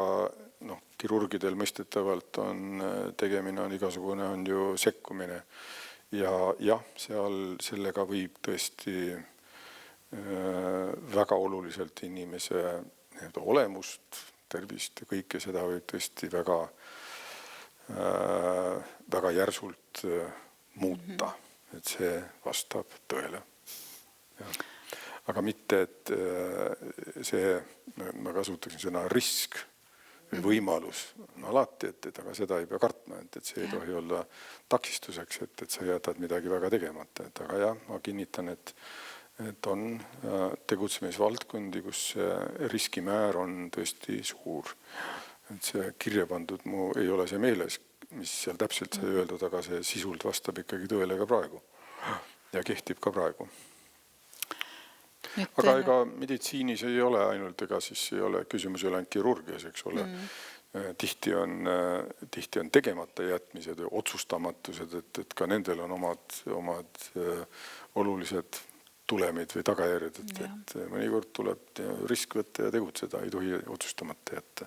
kirurgidel mõistetavalt tegemine on igasugune on ju sekkumine ja jah, sellega võib tõesti väga oluliselt inimese olemust, tervist ja kõike seda võib tõesti väga järsult muuta, et see vastab tõele. Ja. Aga mitte, et ma kasutaksin sõna risk või võimalus alati, et aga seda ei pea kartma, et see ei tohi olla takistuseks, et sa jätad midagi väga tegemata. Aga jah, ma kinnitan, et on tegutsemisvaldkondi, kus riskimäär on tõesti suur. Et see kirja pandud, mu ei ole see meeles, mis seal täpselt sai öeldud, aga see sisult vastab ikkagi tõele ka praegu ja kehtib ka praegu. Aga ega meditsiinis ei ole ainult, küsimus ei ole ainult kirurgias, eks ole. Tihti on tegemata jätmised ja otsustamatused, et ka nendel on omad olulised tulemid või tagajärjed, et mõnikord tuleb risk võtta ja tegutseda, ei tohi otsustamata jätta.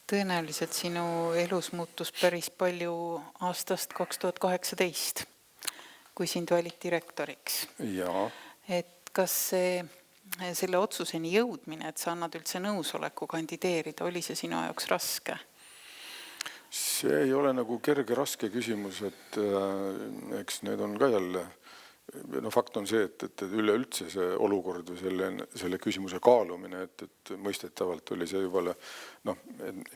Tõenäoliselt sinu elus muutus päris palju aastast 2018, kui sind valiti rektoriks. Ja. Et kas selle otsuseni jõudmine, et sa annad üldse nõusoleku kandideerida, oli see sinu jaoks raske? See ei ole nagu kerge raske küsimus, et eks need on ka jälle, fakt on see, et üleüldse see olukord või selle küsimuse kaalumine, et mõistetavalt oli see juba,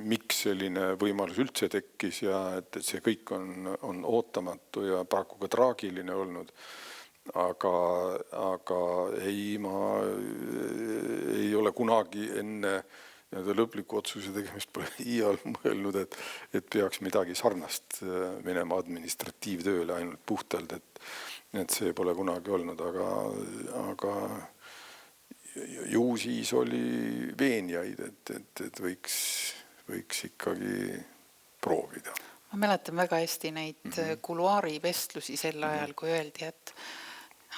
miks selline võimalus üldse tekkis ja et see kõik on ootamatu ja paraku ka traagiline olnud. Aga ma ei ole kunagi enne lõpliku otsuse tegemist pole iial mõelnud, et peaks midagi sarnast minema administratiivtööle ainult puhtalt, et see pole kunagi olnud, aga ju siis oli veenjaid, et võiks ikkagi proovida. Ma mäletan väga hästi neid kuluaari vestlusi sel ajal, kui öeldi, et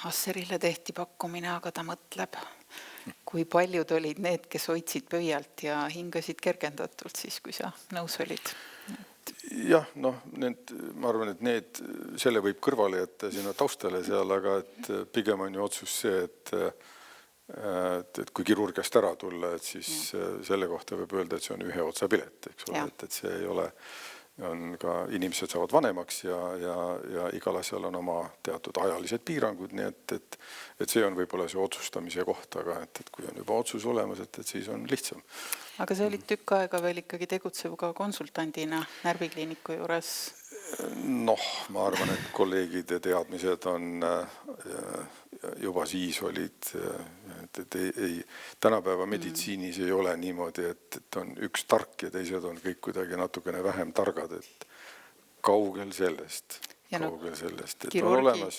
Asserile tehti pakkumine, aga ta mõtleb, kui paljud olid need, kes hoidsid pöialt ja hingasid kergendatult siis, kui sa nõus olid. Jah, ma arvan, et selle võib kõrvale jätta sinna taustale seal, aga et pigem on ju otsus see, et kui kirurgiast ära tulla, et siis selle kohta võib öelda, et see on ühe otsa pilet, eks ole, et see ei ole, on ka inimesed saavad vanemaks ja igal asjal on oma teatud ajalised piirangud, nii et see on võib-olla see otsustamise koht, aga et kui on juba otsus olemas, et siis on lihtsam. Aga sa olid tükk aega veel ikkagi tegutsev ka konsultandina närvikliiniku juures? Ma arvan, et kolleegide teadmised on juba siis olid, et tänapäeva meditsiinis ei ole niimoodi, et on üks tark ja teised on kõik kuidagi natukene vähem targad, et kaugel sellest, et on olemas.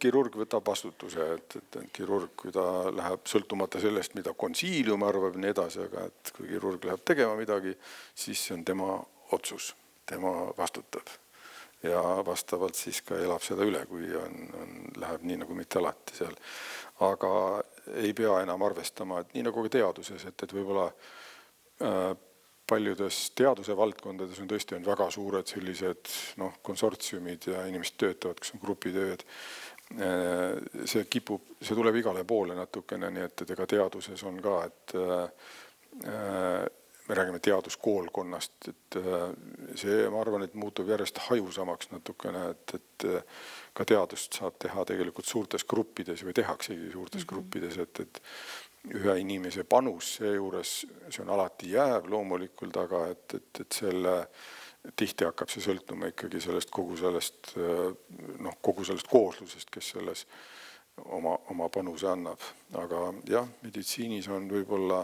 Kirurg võtab vastutuse, et kirurg, kui ta läheb sõltumata sellest, mida konsiilium arvab nii edasi, aga et kui kirurg läheb tegema midagi, siis see on tema otsus, tema vastutab ja vastavalt siis ka elab seda üle, kui läheb nii nagu mitte alati seal. Aga ei pea enam arvestama, et nii nagu ka teaduses, et võib-olla paljudes teaduse valdkondades on tõesti väga suured sellised konsortsiumid ja inimesed töötavad, kes on grupitööd. See tuleb igale poole natukene, nii et ega teaduses on ka, et me räägime teaduskoolkonnast, et see, ma arvan, et muutub järjest hajusamaks natukene, et ka teadust saab teha tegelikult suurtes gruppides või tehaksegi suurtes gruppides, et ühe inimese panus seejuures, see on alati jääv loomulikult, aga et selle tihti hakkab see sõltuma ikkagi kogu sellest kooslusest, kes selles oma panuse annab. Aga jah, meditsiinis on võib-olla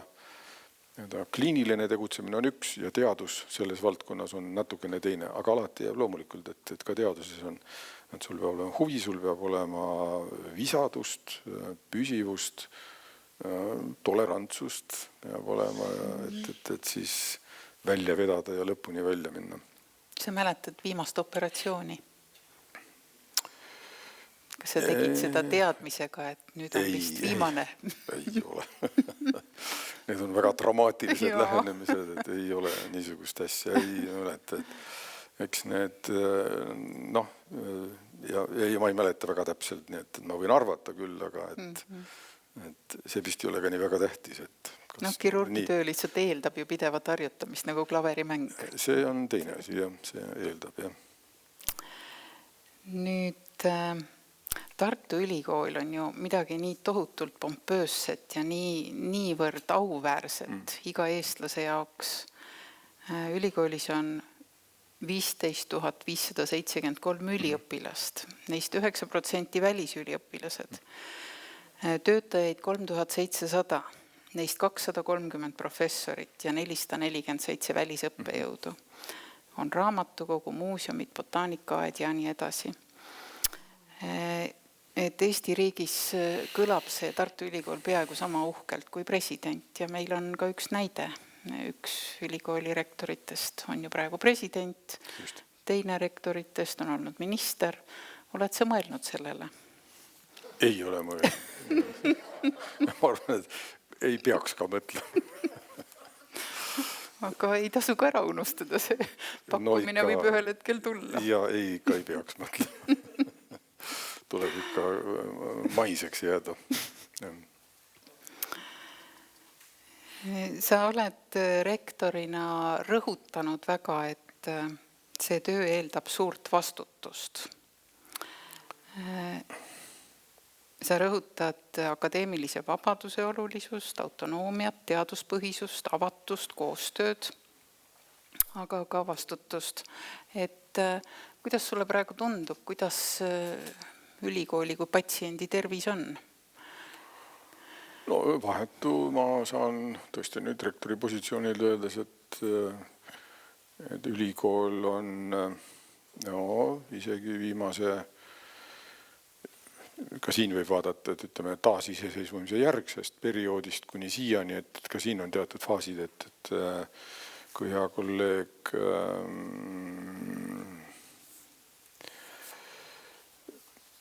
kliiniline tegutsemine on üks ja teadus selles valdkonnas on natukene teine, aga alati jääb loomulikult, et ka teaduses on, et sul peab olema huvi, sul peab olema visadust, püsivust, tolerantsust peab olema, et siis välja vedada ja lõpuni välja minna. Sa mäletad viimast operatsiooni? Kas sa tegid seda teadmisega, et nüüd on vist viimane? Ei ole. Need on väga dramaatilised lähenemised, et ei ole niisugust asja, ei mäleta. eks need noh, ja ma ei mäleta väga täpselt, nii et ma võin arvata küll, aga et see vist ei ole ka nii väga tähtis, et kirurgi töö lihtsalt eeldab ju pidevat harjutamist nagu klaverimäng. See on teine asi, jah, see eeldab, jah. Nüüd Tartu Ülikool on ju midagi nii tohutult pompöösset ja niivõrd auväärset iga eestlase jaoks. Ülikoolis on 15 573 üliõpilast, neist 9% välisüliõpilased. Töötajaid 3700, neist 230 professorit ja 447 välisõppejõudu. On raamatukogu, muuseumid, botaanikaaed ja nii edasi. Et Eesti riigis kõlab see Tartu Ülikool peaaegu sama uhkelt kui president ja meil on ka üks näide. Üks ülikooli rektoritest on ju praegu president, teine rektoritest on olnud minister. Oled sa mõelnud sellele? Ei ole mõelnud. Ma arvan, et ei peaks ka mõtlema. Aga ei tasu ka ära unustada see pakkumine võib ühel hetkel tulla. Ja ei peaks mõtlema. Tuleb ikka maiseks jääda. Sa oled rektorina rõhutanud väga, et see töö eeldab suurt vastutust. Sa rõhutad akadeemilise vabaduse olulisust, autonoomiat, teaduspõhisust, avatust, koostööd, aga ka vastutust. Et kuidas sulle praegu tundub, kuidas ülikooli kui patsiendi tervis on? No vahetu ma saan tõesti nüüd rektori positsioonil öeldes, et ülikool on isegi viimase, ka siin võib vaadata, et ütleme taasiseseisvumise järgsest perioodist kuni siiani, et ka siin on teatud faasid, et kui hea kolleeg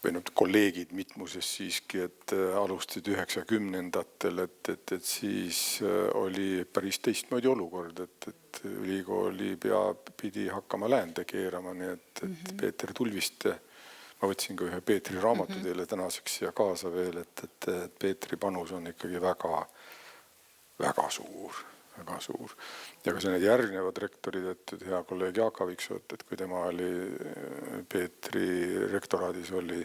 või kolleegid mitmuses siiski, et alustasid 90-ndatel, et siis oli päris teistmoodi olukord, et ülikooli pidi hakkama läände keerama, nii et Peeter Tulviste, ma võtsin ka ühe Peetri raamatu teile tänaseks siia kaasa veel, et Peetri panus on ikkagi väga suur. Ja ka need järgnevad rektorid, et hea kolleeg Jaak Aaviksoo, et kui tema oli Peetri rektoraadis oli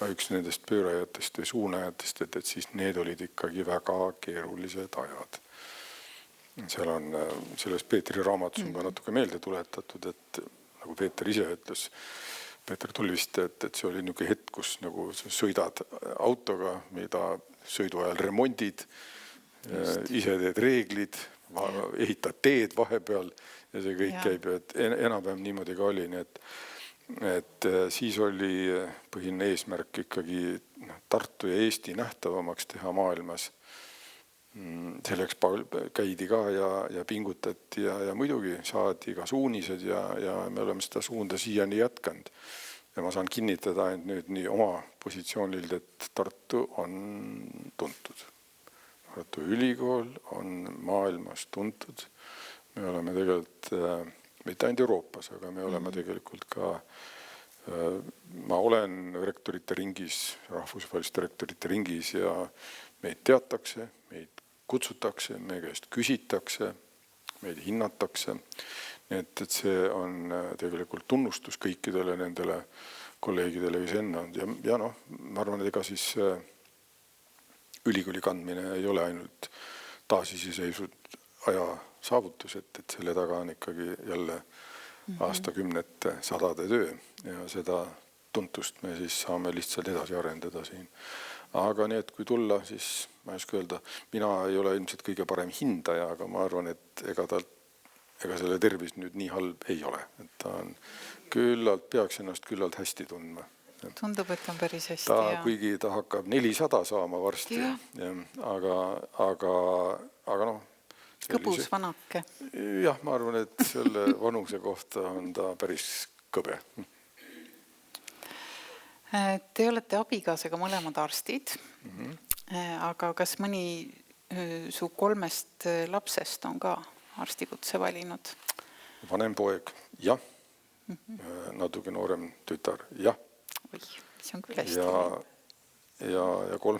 üks nendest pöörajatest või suunajatest, et siis need olid ikkagi väga keerulised ajad. Seal on selles Peetri raamatus on ka natuke meelde tuletatud, et nagu Peeter ise ütles, Peeter Tulviste, et see oli niisugune hetk, kus nagu sõidad autoga, mida sõidu ajal remondid, ise teed reeglid, ehitad teed vahepeal ja see kõik käib, et enam-vähem niimoodi ka oli, nii et siis oli põhiline eesmärk ikkagi Tartu ja Eesti nähtavamaks teha maailmas. Selleks käidi ka ja pingutati ja muidugi saadi ka suunised ja me oleme seda suunda siiani jätkanud. Ja ma saan kinnitada ainult nüüd nii oma positsioonilt, et Tartu on tuntud. Tartu Ülikool on maailmas tuntud. Me oleme tegelikult, mitte ainult Euroopas, aga me oleme tegelikult ka, ma olen rektorite ringis, rahvusvaheliste rektorite ringis ja meid teatakse, meid kutsutakse, meie käest küsitakse, meid hinnatakse. Nii et see on tegelikult tunnustus kõikidele nendele kolleegidele, kes enne on. Ja ma arvan, et ega siis ülikooli kandmine ei ole ainult taasiseseisvud aja saavutus, et selle taga on ikkagi jälle aastakümnete sadade töö ja seda tuntust me siis saame lihtsalt edasi arendada siin. Aga nii, et kui tulla, siis ma ei oska öelda, mina ei ole ilmselt kõige parem hindaja, aga ma arvan, et ega selle tervis nüüd nii halb ei ole. Et ta on peaks ennast küllalt hästi tundma. Tundub, et on päris hästi. Kuigi ta hakkab 400 saama varsti. Aga kõbus vanake. Jah, ma arvan, et selle vanuse kohta on ta päris kõbe. Te olete abikaasaga mõlemad arstid, aga kas mõni su 3 lapsest on ka arstikutse valinud? Vanem poeg, jah. natuke noorem tütar, jah. Oi, see on küll hästi. Ja 3.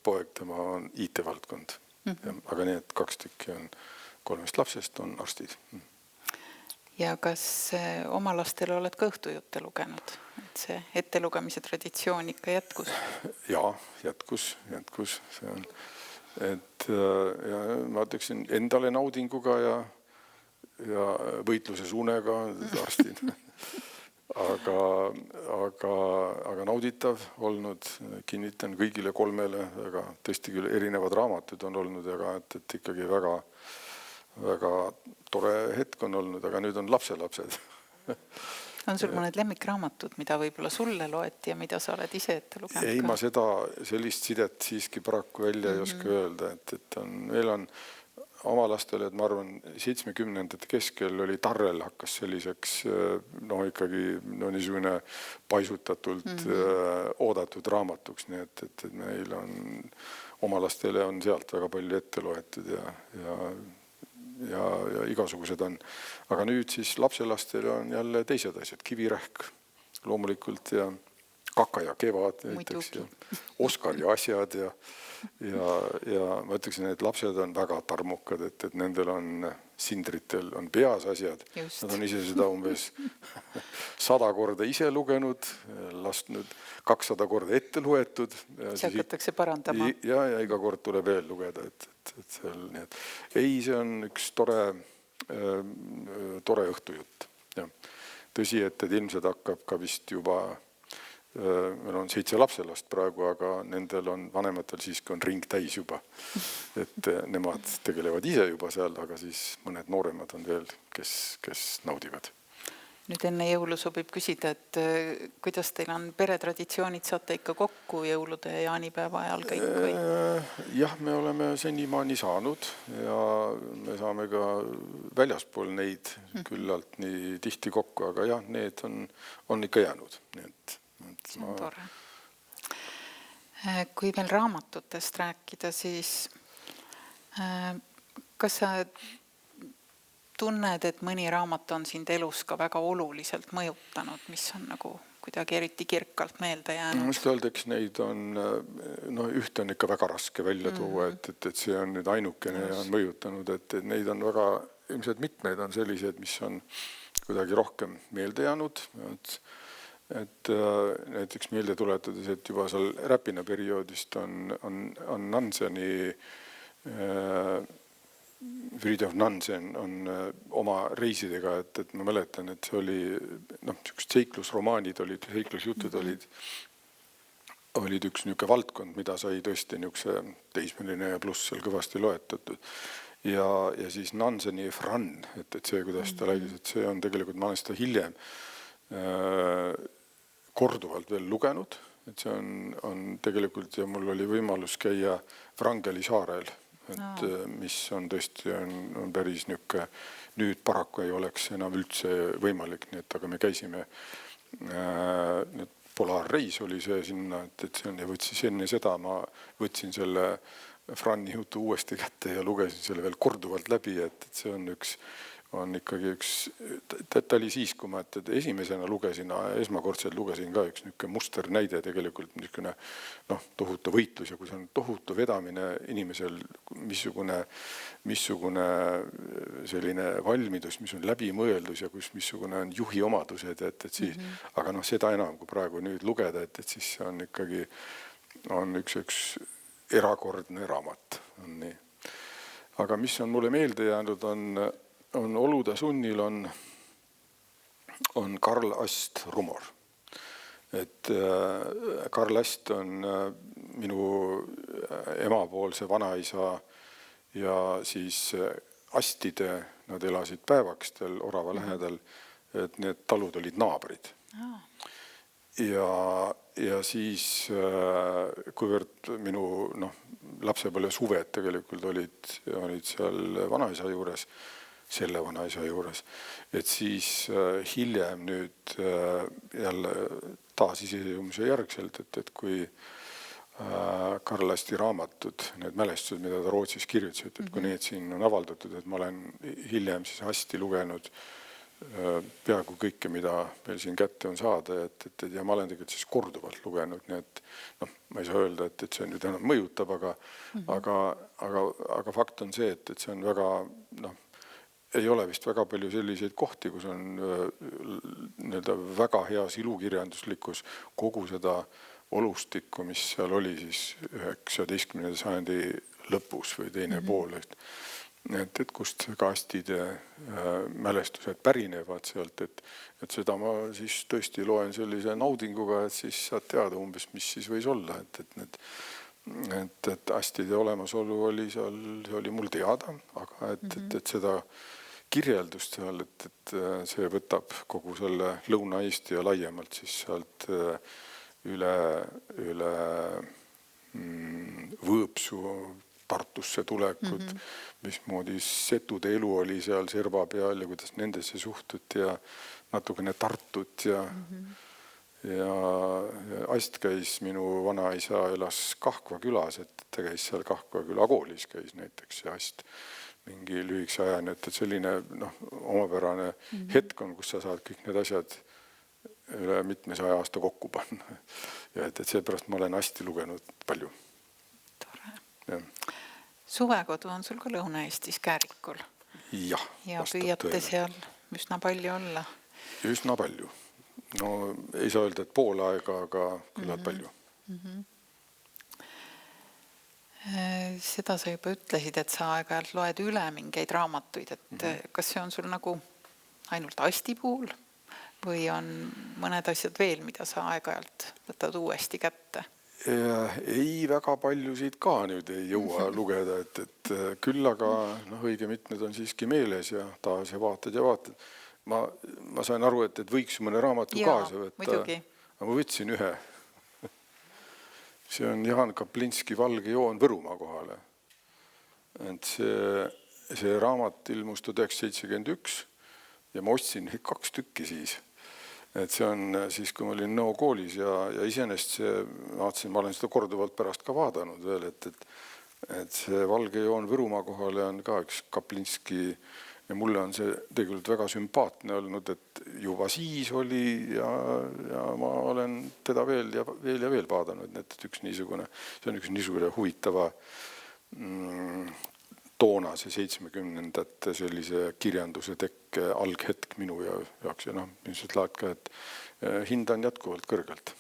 poeg, tema on IT-valdkond. Aga nii, et 2 tükki on 3 lapsest on arstid. Ja kas oma lastele oled ka õhtujutte lugenud? Et see ettelugemise traditsioon ikka jätkus? Jaa, jätkus. See on, ja ma ütleksin endale naudinguga ja võitluses unega arstid. Aga nauditav olnud, kinnitan kõigile 3, aga tõesti küll erinevad raamatud on olnud, aga et ikkagi väga tore hetk on olnud, aga nüüd on lapselapsed. On sul mõned lemmikraamatud, mida võib-olla sulle loeti ja mida sa oled ise ette lugenud? Ei, ma sellist sidet siiski paraku välja ei oska öelda, et meil on oma lastele, et ma arvan, 70ndate keskel oli Tarrel hakkas selliseks ikkagi niisugune paisutatult oodatud raamatuks, nii et meil on oma lastele on sealt väga palju ette loetud ja igasugused on. Aga nüüd siis lapselastele on jälle teised asjad, Kivirähk loomulikult ja Kaka ja kevad, näiteks, ja Oskar ja asjad ja ma ütleksin, et lapsed on väga tarmukad, et nendel on sindritel on peas asjad. Just. Nad on ise seda umbes 100 korda ise lugenud, lasknud 200 korda ette luetud. See hakatakse parandama. Ja iga kord tuleb veel lugeda, et seal nii, et ei, see on üks tore õhtujutt. Ja. Tõsi, et ilmselt hakkab ka vist juba meil on 7 lapselast praegu, aga nendel on vanematel siiski on ring täis juba. Et nemad tegelevad ise juba seal, aga siis mõned nooremad on veel, kes naudivad. Nüüd enne jõulu sobib küsida, et kuidas teil on peretraditsioonid, saate ikka kokku jõulude ja jaanipäeva ajal kõik või? Jah, me oleme senimaani saanud ja me saame ka väljaspool neid küllalt nii tihti kokku, aga jah, need on ikka jäänud. Nii et see on tore. Kui veel raamatutest rääkida, siis kas sa tunned, et mõni raamat on sind elus ka väga oluliselt mõjutanud, mis on nagu kuidagi eriti kirkalt meelde jäänud? Mõist öeldeks, neid on, ühte on ikka väga raske välja tuua, et see on nüüd ainukene ja on mõjutanud, et neid on väga, ilmselt mitmeid on sellised, mis on kuidagi rohkem meelde jäänud, et näiteks meelde tuletades, et juba seal Räpina perioodist on Nanseni, Fridtjof Nansen on oma reisidega, et ma mäletan, et see oli, seiklusromaanid olid, seiklusjutud olid üks niisugune valdkond, mida sai tõesti niisuguse teismeline ja pluss seal kõvasti loetatud. Ja siis Nanseni Fran, et see, kuidas ta räägis, et see on tegelikult, ma olen seda hiljem korduvalt veel lugenud, et see on tegelikult ja mul oli võimalus käia Wrangeli saarel, et mis on tõesti on päris niisugune, nüüd paraku ei oleks enam üldse võimalik, nii et aga me käisime, polaarreis oli see sinna, et see on ja võtsis enne seda, ma võtsin selle Frani jutu uuesti kätte ja lugesin selle veel korduvalt läbi, et see on ikkagi üks, ta oli siis, kui ma esimesena lugesin, esmakordselt lugesin ka üks niisugune musternäide tegelikult niisugune tohutu võitlus ja kui see on tohutu vedamine inimesel, missugune selline valmidus, mis on läbimõeldus ja missugune on juhi omadused, et siis, aga seda enam, kui praegu nüüd lugeda, et siis see on ikkagi üks erakordne raamat. On nii. Aga mis on mulle meelde jäänud, on Olude sunnil on Karl Ast Rumor. Et Karl Ast on minu emapoolse vanaisa ja siis Astide, nad elasid Päevakstel Orava lähedal, et need talud olid naabrid. Ja siis, kuivõrd minu lapsepõlve suved tegelikult olid seal vanaisa juures, selle vanaisa juures, et siis hiljem nüüd jälle taasiseseisvumise järgselt, et kui Karl Asti raamatud, need mälestused, mida ta Rootsis kirjutas, et kui need siin on avaldatud, et ma olen hiljem siis Asti lugenud peaaegu kõike, mida meil siin kätte on saada, ja ma olen tegelikult siis korduvalt lugenud, nii et ma ei saa öelda, et see nüüd enam mõjutab, aga fakt on see, et see on väga, ei ole vist väga palju selliseid kohti, kus on nii-öelda väga heas ilukirjanduslikus kogu seda olustikku, mis seal oli siis 19. sajandi lõpus või teine pool, et kust kastide mälestused pärinevad sealt, et seda ma siis tõesti loen sellise naudinguga, et siis saad teada umbes, mis siis võis olla, et astide olemasolu oli seal, see oli mul teada, aga et seda kirjeldust seal, et see võtab kogu selle Lõuna-Eesti ja laiemalt siis sealt üle Võõpsu Tartusse tulekud, mismoodi setude elu oli seal serva peal ja kuidas nendesse suhtuti ja natukene Tartut ja Ast käis, minu vanaisa elas Kahkva külas, et ta käis seal Kahkva küla koolis käis näiteks ja Ast mingi lühikese ajani, et selline omapärane hetk on, kus sa saad kõik need asjad üle mitmesaja aasta kokku panna. Ja et seepärast ma olen Asti lugenud palju. Suvekodu on sul ka Lõuna-Eestis Käärikul. Ja püüate seal üsna palju olla. Üsna palju. No ei saa öelda, et pool aega, aga küllalt palju. Seda sa juba ütlesid, et sa aeg-ajalt loed üle mingeid raamatuid, et kas see on sul nagu ainult Asti puhul või on mõned asjad veel, mida sa aeg-ajalt võtad uuesti kätte? Ei, väga paljusid ka nüüd ei jõua lugeda, et küll aga õige mitmed on siiski meeles ja taas ja vaatad. Ma sain aru, et võiks mõne raamatu kaasa võtta. Muidugi. Ma võtsin ühe. See on Jaan Kaplinski Valge joon Võrumaa kohale. Et see raamat ilmus 1971 ja ma ostsin 2 tükki siis. Et see on siis, kui ma olin Nõo koolis ja iseenest ma olen seda korduvalt pärast ka vaadanud veel, et see Valge joon Võrumaa kohale on ka üks Kaplinski ja mulle on see tegelikult väga sümpaatne olnud, et juba siis oli ja ma olen teda veel ja veel vaadanud, et see on üks niisugune huvitava toonase 70-ndate sellise kirjanduse tekke alghetk minu jaoks ja ilmselt laad ka, et hindan jätkuvalt kõrgelt.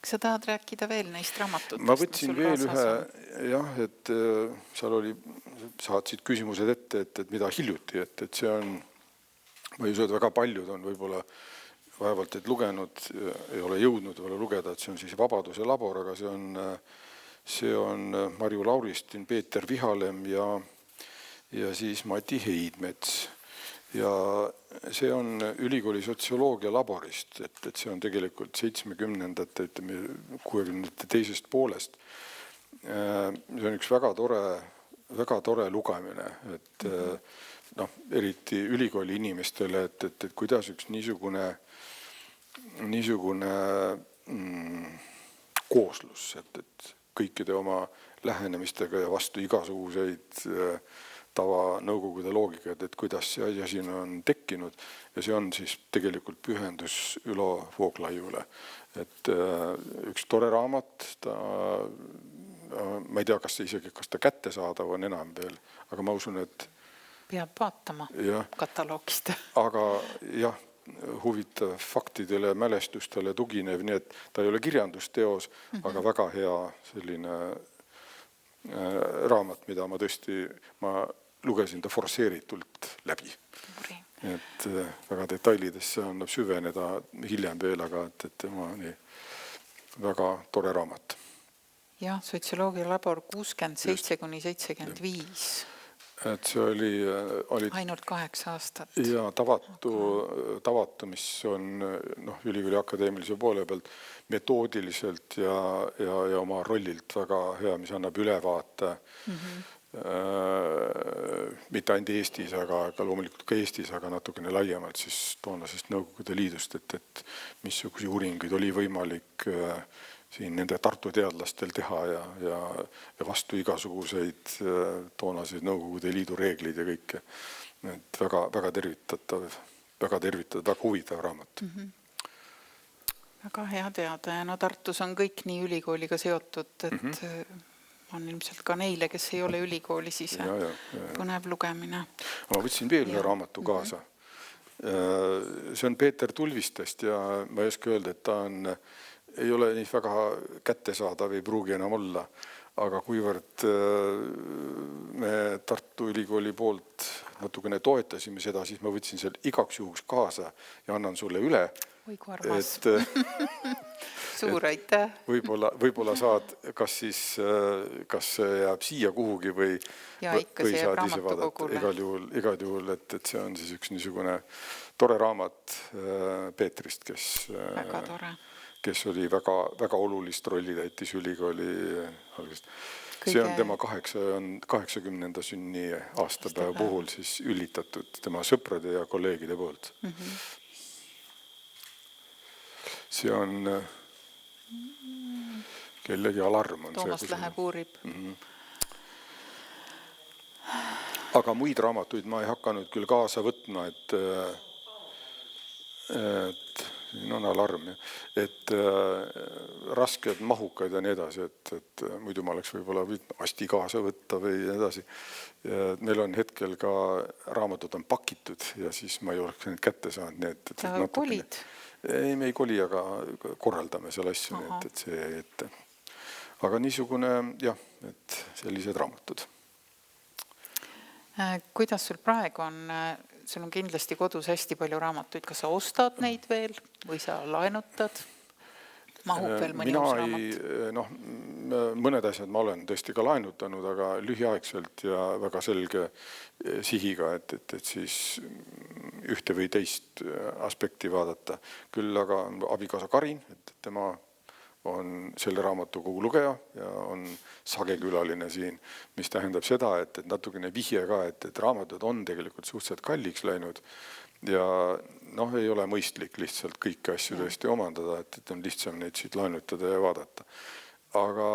Kas sa tahad rääkida veel neist raamatutest? Ma võtsin veel ühe, et seal saatsid küsimused ette, et mida hiljuti, et see on, ma ei usu, et väga paljud on võib-olla vaevalt, et lugenud, ei ole jõudnud võib-olla lugeda, et see on siis Vabaduse labor, aga see on Marju Lauristin, Peeter Vihalem ja siis Mati Heidmets. Ja see on ülikooli sotsioloogia laborist, et see on tegelikult 70-ndate, 60-ndate teisest poolest. See on üks väga tore lugemine, et eriti ülikooli inimestele, et kuidas üks niisugune kooslus, et kõikide oma lähenemistega ja vastu igasuguseid tava nõukogude loogikad, et kuidas see asi on tekkinud ja see on siis tegelikult pühendus Ülo Vooglaiule. Et üks tore raamat, ma ei tea, kas ta kättesaadav on enam veel, aga ma usun, et peab vaatama kataloogist. Aga jah, huvitav faktidele, mälestustele tuginev, nii et ta ei ole kirjandusteos, aga väga hea selline raamat, mida ma lugesin ta forsseeritult läbi. Et väga detailidesse annab süveneda hiljem veel, aga et tema on väga tore raamat. Jah, sotsioloogia labor 67–75. Et see oli ainult 8 aastat. Ja tavatu, mis on ülikooli akadeemilise poole pealt metoodiliselt ja oma rollilt väga hea, mis annab ülevaate mitte ainult Eestis, aga loomulikult ka Eestis, aga natukene laiemalt siis toonasest Nõukogude Liidust, et missuguse uuringuid oli võimalik siin nende Tartu teadlastel teha ja vastu igasuguseid toonaseid Nõukogude Liidu reegleid ja kõike. et väga tervitatav, väga huvitav raamat. Väga hea teada ja no Tartus on kõik nii ülikooliga seotud, et on ilmselt ka neile, kes ei ole ülikoolis ise põnev lugemine. Ma võtsin veel ühe raamatu kaasa. See on Peeter Tulvistest ja ma ei oska öelda, et ta ei ole nii väga kättesaadav, ei pruugi enam olla, aga kuivõrd me Tartu Ülikooli poolt natukene toetasime seda, siis ma võtsin selle igaks juhuks kaasa ja annan sulle üle. Oi kui armas. Suur aitäh. Võib-olla saad, kas see jääb siia kuhugi või ikka see jääb raamatukogule. Igal juhul, et see on siis üks niisugune tore raamat Peetrist, kes oli väga olulist rolli täitis ülikooli algusest. See on tema 80. sünni aastapäeva puhul siis üllitatud tema sõprade ja kolleegide poolt. See on kellegi alarm. Toomas läheb uurib. Aga muid raamatuid ma ei hakanud küll kaasa võtma, et siin on alarm, et rasked, mahukad ja nii edasi, et muidu ma oleks võib-olla asti kaasa võtta või edasi. Meil on hetkel ka raamatud on pakitud ja siis ma ei oleks neid kätte saanud. Sa kolid? Ei, me ei koli, aga korraldame selle asju, et see jäi ette. Aga niisugune, jah, et sellised raamatud. Kuidas sul praegu on? Sul on kindlasti kodus hästi palju raamatuid. Kas sa ostad neid veel või sa laenutad? Mahub veel mõni uus raamat? Mõned asjad ma olen tõesti ka laenutanud, aga lühiaegselt ja väga selge sihiga, et siis ühte või teist aspekti vaadata. Küll aga abikaasa Karin, et tema on selle raamatukogu lugeja ja on sagekülaline siin, mis tähendab seda, et natukene vihje ka, et raamatud on tegelikult suhteliselt kalliks läinud ja ei ole mõistlik lihtsalt kõiki asju tõesti omandada, et on lihtsam neid siit laenutada ja vaadata. Aga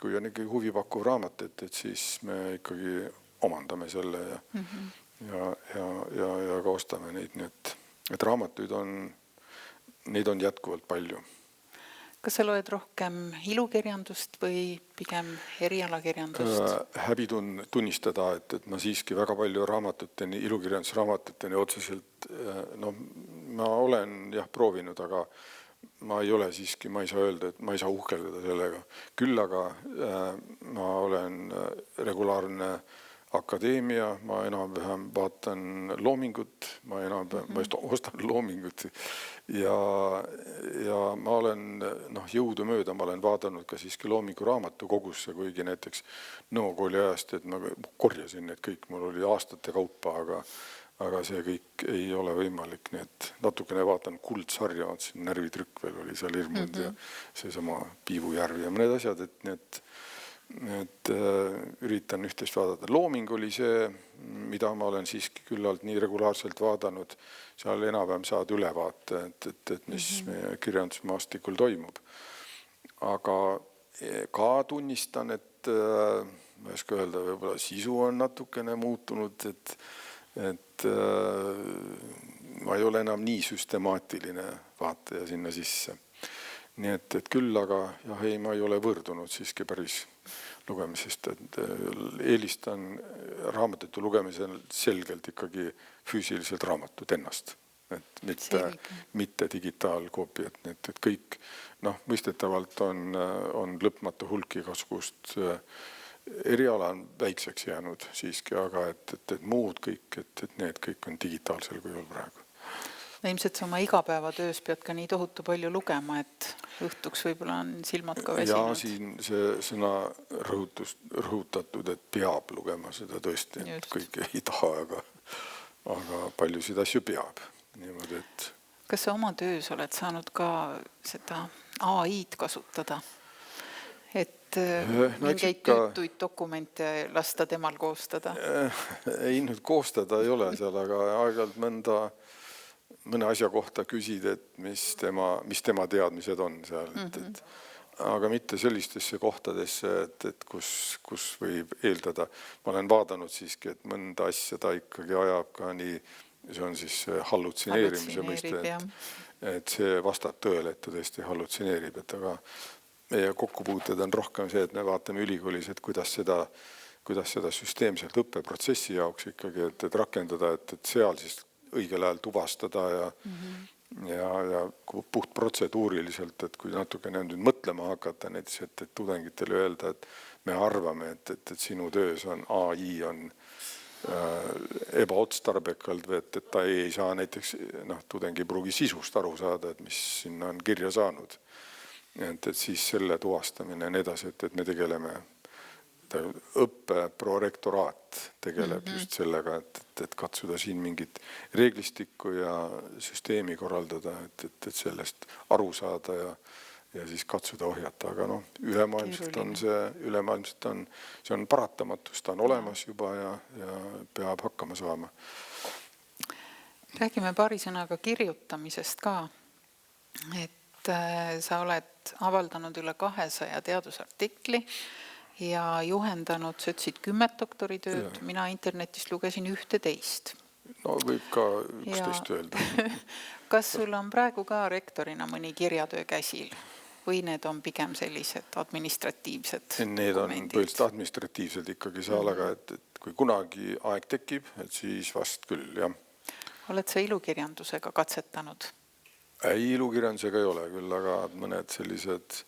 kui on ikkagi huvipakkuv raamat, et siis me ikkagi omandame selle ja ka ostame neid, nii et raamatuid neid on jätkuvalt palju. Kas sa loed rohkem ilukirjandust või pigem erialakirjandust? Häbi tunnistada, et ma siiski väga palju ilukirjandusraamatuteni otseselt, ma olen proovinud, aga ma ei ole siiski, ma ei saa öelda, et ma ei saa uhkeldada sellega. Küll aga ma olen regulaarne akadeemia, ma enam-vähem vaatan loomingut, ma ostan loomingut ja ma olen jõudumööda, ma olen vaadanud ka siiski loomingu raamatu kogusse, kuigi näiteks Nõokooli ajast, et ma korjasin need kõik, mul oli aastate kaupa, aga see kõik ei ole võimalik, nii et natukene vaatan Kuldsarja, närvitrükk veel oli seal ilmunud ja seesama Piivujärv ja mõned asjad, et üritan üht-teist vaadata. Looming oli see, mida ma olen siiski küllalt nii regulaarselt vaadanud, seal enam-vähem saad ülevaate, et mis meie kirjandusmaastikul toimub. Aga ka tunnistan, et ma ei oska öelda, võib-olla sisu on natukene muutunud, et ma ei ole enam nii süstemaatiline vaataja sinna sisse. Nii et küll, aga ma ei ole võrdunud siiski päris lugemisest, et eelistan raamatute lugemisel selgelt ikkagi füüsiliselt raamatut ennast, et mitte digitaalkoopiat, et kõik mõistetavalt on lõpmatu hulk igasugust eriala on väikseks jäänud siiski, aga et muud kõik, et need kõik on digitaalsel kujul praegu. Ilmselt sa oma igapäevatöös pead ka nii tohutu palju lugema, et õhtuks võib-olla on silmad ka väsinud. Ja siin see sõna rõhutatud, et peab lugema seda tõesti, et kõik ei taha, aga paljusid asju peab. Niimoodi, et... Kas sa oma töös oled saanud ka seda AI-d kasutada? Et mingeid töötuid dokumente lasta temal koostada? Ei nüüd koostada ei ole seal, aga aeg-ajalt mõne asja kohta küsid, et mis tema teadmised on seal. aga mitte sellistesse kohtadesse, et kus võib eeldada. Ma olen vaadanud siiski, et mõnda asja ta ikkagi ajab ka nii, see on siis hallutsineerimise mõiste, et see vastab tõele, et ta tõesti hallutsineerib, et aga meie kokkupuuted on rohkem see, et me vaatame ülikoolis, et kuidas seda süsteemselt õppeprotsessi jaoks ikkagi, et rakendada, et seal siis õigel ajal tuvastada ja puht protseduuriliselt, et kui natukene nüüd mõtlema hakata näiteks, et tudengitele öelda, et me arvame, et sinu töös on AI on ebaotstarbekalt või et ta ei saa näiteks, tudeng ei pruugi sisust aru saada, et mis sinna on kirja saanud. Et siis selle tuvastamine ja nii edasi, et me tegeleme, õppeprorektoraat tegeleb just sellega, et katsuda siin mingit reeglistikku ja süsteemi korraldada, et sellest aru saada ja siis katsuda ohjata, aga ülemaailmselt on see on paratamatus, ta on olemas juba ja peab hakkama saama. Räägime paari sõnaga kirjutamisest ka, et sa oled avaldanud üle 200 teadusartikli ja juhendanud, sa ütlesid 10 doktoritööd, mina internetist lugesin 11. No võib ka 11 öelda. Kas sul on praegu ka rektorina mõni kirjatöö käsil või need on pigem sellised administratiivsed Need on põhiliselt administratiivsed ikkagi seal, aga et kui kunagi aeg tekib, et siis vast küll, jah. Oled sa ilukirjandusega katsetanud? Ei, ilukirjandusega ei ole küll, aga mõned sellised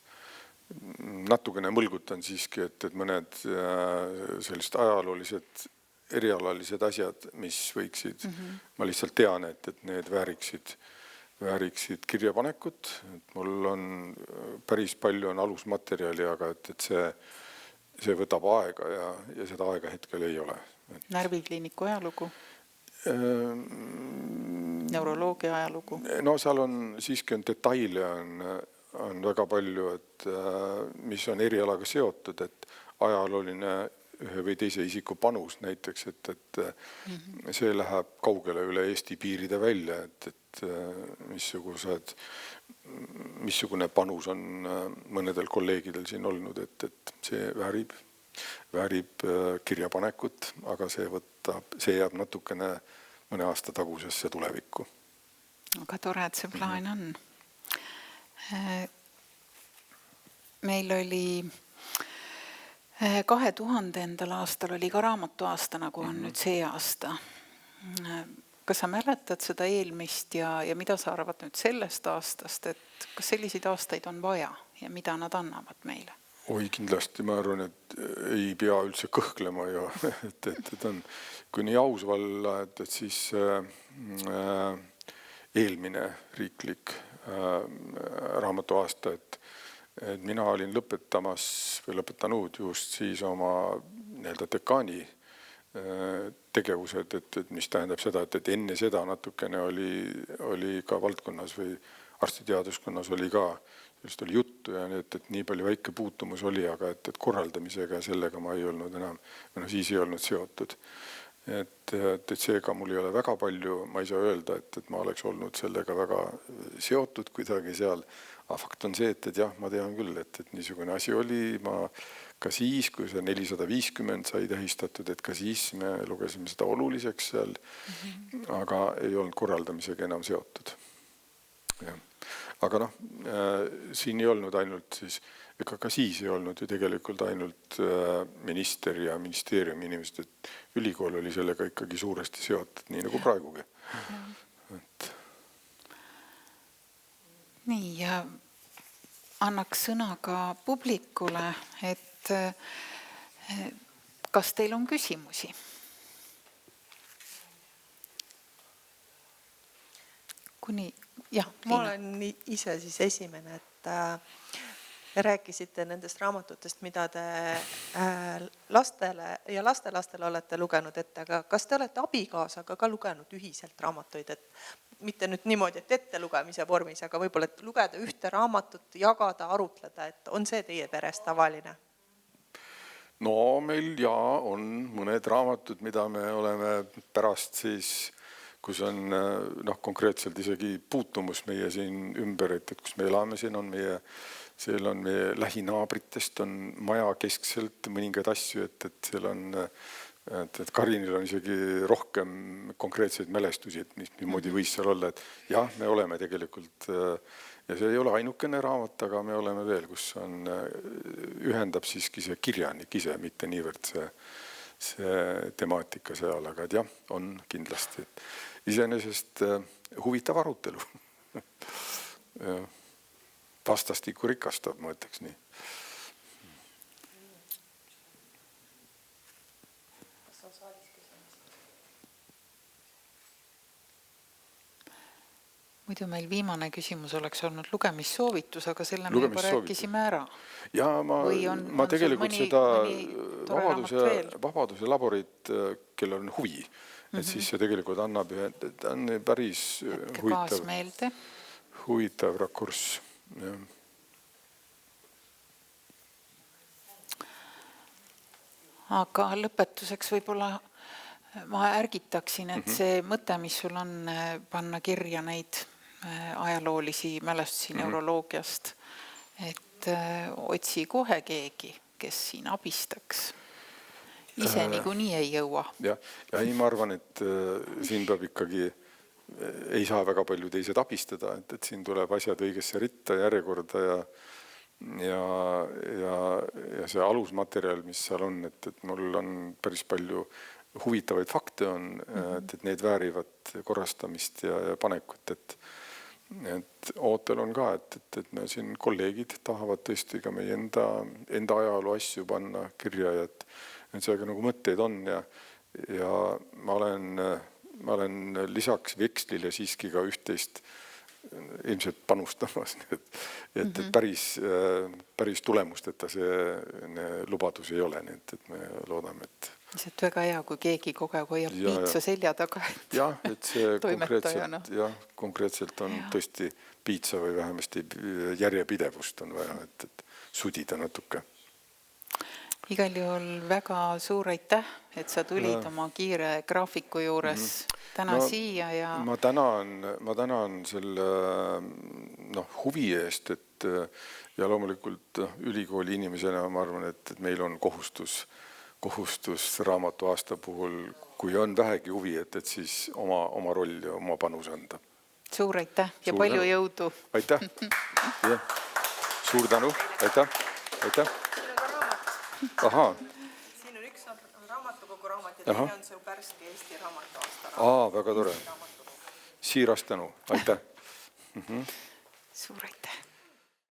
natukene mõlgutan siiski, et mõned sellised ajaloolised, erialalised asjad, mis võiksid, ma lihtsalt tean, et need vääriksid kirjapanekut. Et mul on päris palju on alusmaterjali, aga et see võtab aega ja seda aega hetkel ei ole. Närvikliiniku ajalugu? Neuroloogia ajalugu? No seal on siiski detaile on väga palju, et mis on erialaga seotud, et ajalooline ühe või teise isiku panus näiteks, et see läheb kaugele üle Eesti piiride välja, et missugune panus on mõnedel kolleegidel siin olnud, et see väärib kirjapanekut, aga see jääb natukene mõne aasta tagusesse tulevikku. Aga tore, et see plaan on. Meil oli 2000. aastal oli ka raamatuaasta, nagu on nüüd see aasta. Kas sa mäletad seda eelmist ja mida sa arvad nüüd sellest aastast, et kas selliseid aastaid on vaja ja mida nad annavad meile? Oi, kindlasti ma arvan, et ei pea üldse kõhklema ja et on, kui nii aus olla, et siis eelmine riiklik raamatuaasta, et mina olin lõpetanud just siis oma dekaani tegevused, et mis tähendab seda, et enne seda natukene oli ka valdkonnas või arstiteaduskonnas oli ka just oli juttu ja et nii palju väike puutumus oli, aga et korraldamisega ja sellega ma ei olnud enam, siis ei olnud seotud. Et seega mul ei ole väga palju, ma ei saa öelda, et ma oleks olnud sellega väga seotud kuidagi seal. Aga fakt on see, et jah, ma tean küll, et niisugune asi oli, ma ka siis, kui see 450 sai tähistatud, et ka siis me lugesime seda oluliseks seal, aga ei olnud korraldamisega enam seotud. Ja. Aga siin ei olnud ainult siis, ega ka siis ei olnud ju tegelikult ainult minister ja ministeeriumi inimesed, et ülikool oli sellega ikkagi suuresti seotud, nii nagu praegugi. Nii, ja annaks sõna ka publikule, et kas teil on küsimusi? Ma olen ise siis esimene, et rääkisite nendest raamatutest, mida te lastele ja lastelastele olete lugenud ette, aga kas te olete abikaasaga ka lugenud ühiselt raamatuid, et mitte nüüd niimoodi, et ette lugemise vormis, aga võib-olla et lugeda ühte raamatut, jagada, arutleda, et on see teie peres tavaline? No meil on mõned raamatud, mida me oleme pärast siis, kus on konkreetselt isegi puutumus meie siin ümber, et kus me elame, seal on meie lähinaabritest on maja keskselt mõningaid asju, et seal on, et Karinil on isegi rohkem konkreetseid mälestusi, et niimoodi võis seal olla, et jah, me oleme tegelikult, ja see ei ole ainukene raamat, aga me oleme veel, kus on, ühendab siiski see kirjanik ise, mitte niivõrd see temaatika seal, aga jah, on kindlasti. Iseenesest huvitav arutelu. Vastastikku rikastab, ma ütleks nii. Muidu meil viimane küsimus oleks olnud lugemissoovitus, aga selle me juba rääkisime ära. Ja ma tegelikult seda Vabaduse laborit, kellel on huvi, et siis see tegelikult annab, et on päris huvitav rakurss. Aga lõpetuseks võib-olla ma ärgitaksin, et see mõte, mis sul on panna kirja neid ajaloolisi mälestusi neuroloogiast, et otsi kohe keegi, kes siin abistaks. Ise niikuinii ei jõua. Ja ma arvan, et siin peab ikkagi, ei saa väga palju teised abistada, et siin tuleb asjad õigesse ritta järjekorda ja see alusmaterjal, mis seal on, et mul on päris palju huvitavaid fakte on, et need väärivad korrastamist ja panekut, et ootel on ka, et me siin kolleegid tahavad tõesti ka meie enda ajaloo asju panna kirja ja et sellega nagu mõtteid on ja ma olen lisaks vekslile siiski ka üht-teist ilmselt panustamas, et päris tulemusteta see lubadus ei ole, nii et me loodame, et lihtsalt väga hea, kui keegi kogu aeg hoiab piitsa selja taga. Jah, et see konkreetselt on tõesti piitsa või vähemasti järjepidevust on vaja, et sudida natuke. Igal juhul väga suur aitäh, et sa tulid oma kiire graafiku juures täna siia. Ma tänan selle huvi eest, ja loomulikult ülikooli inimesena ma arvan, et meil on kohustus raamatu aasta puhul, kui on vähegi huvi, et siis oma roll ja oma panus anda. Suur aitäh ja palju jõudu. Aitäh. Suur tänu. Aitäh. Ahaa. Siin on üks raamatukogu raamat ja teine on see Pärski Eesti raamatuaasta raamat. Väga tore. Siiras tänu. Aitäh. Suur aitäh.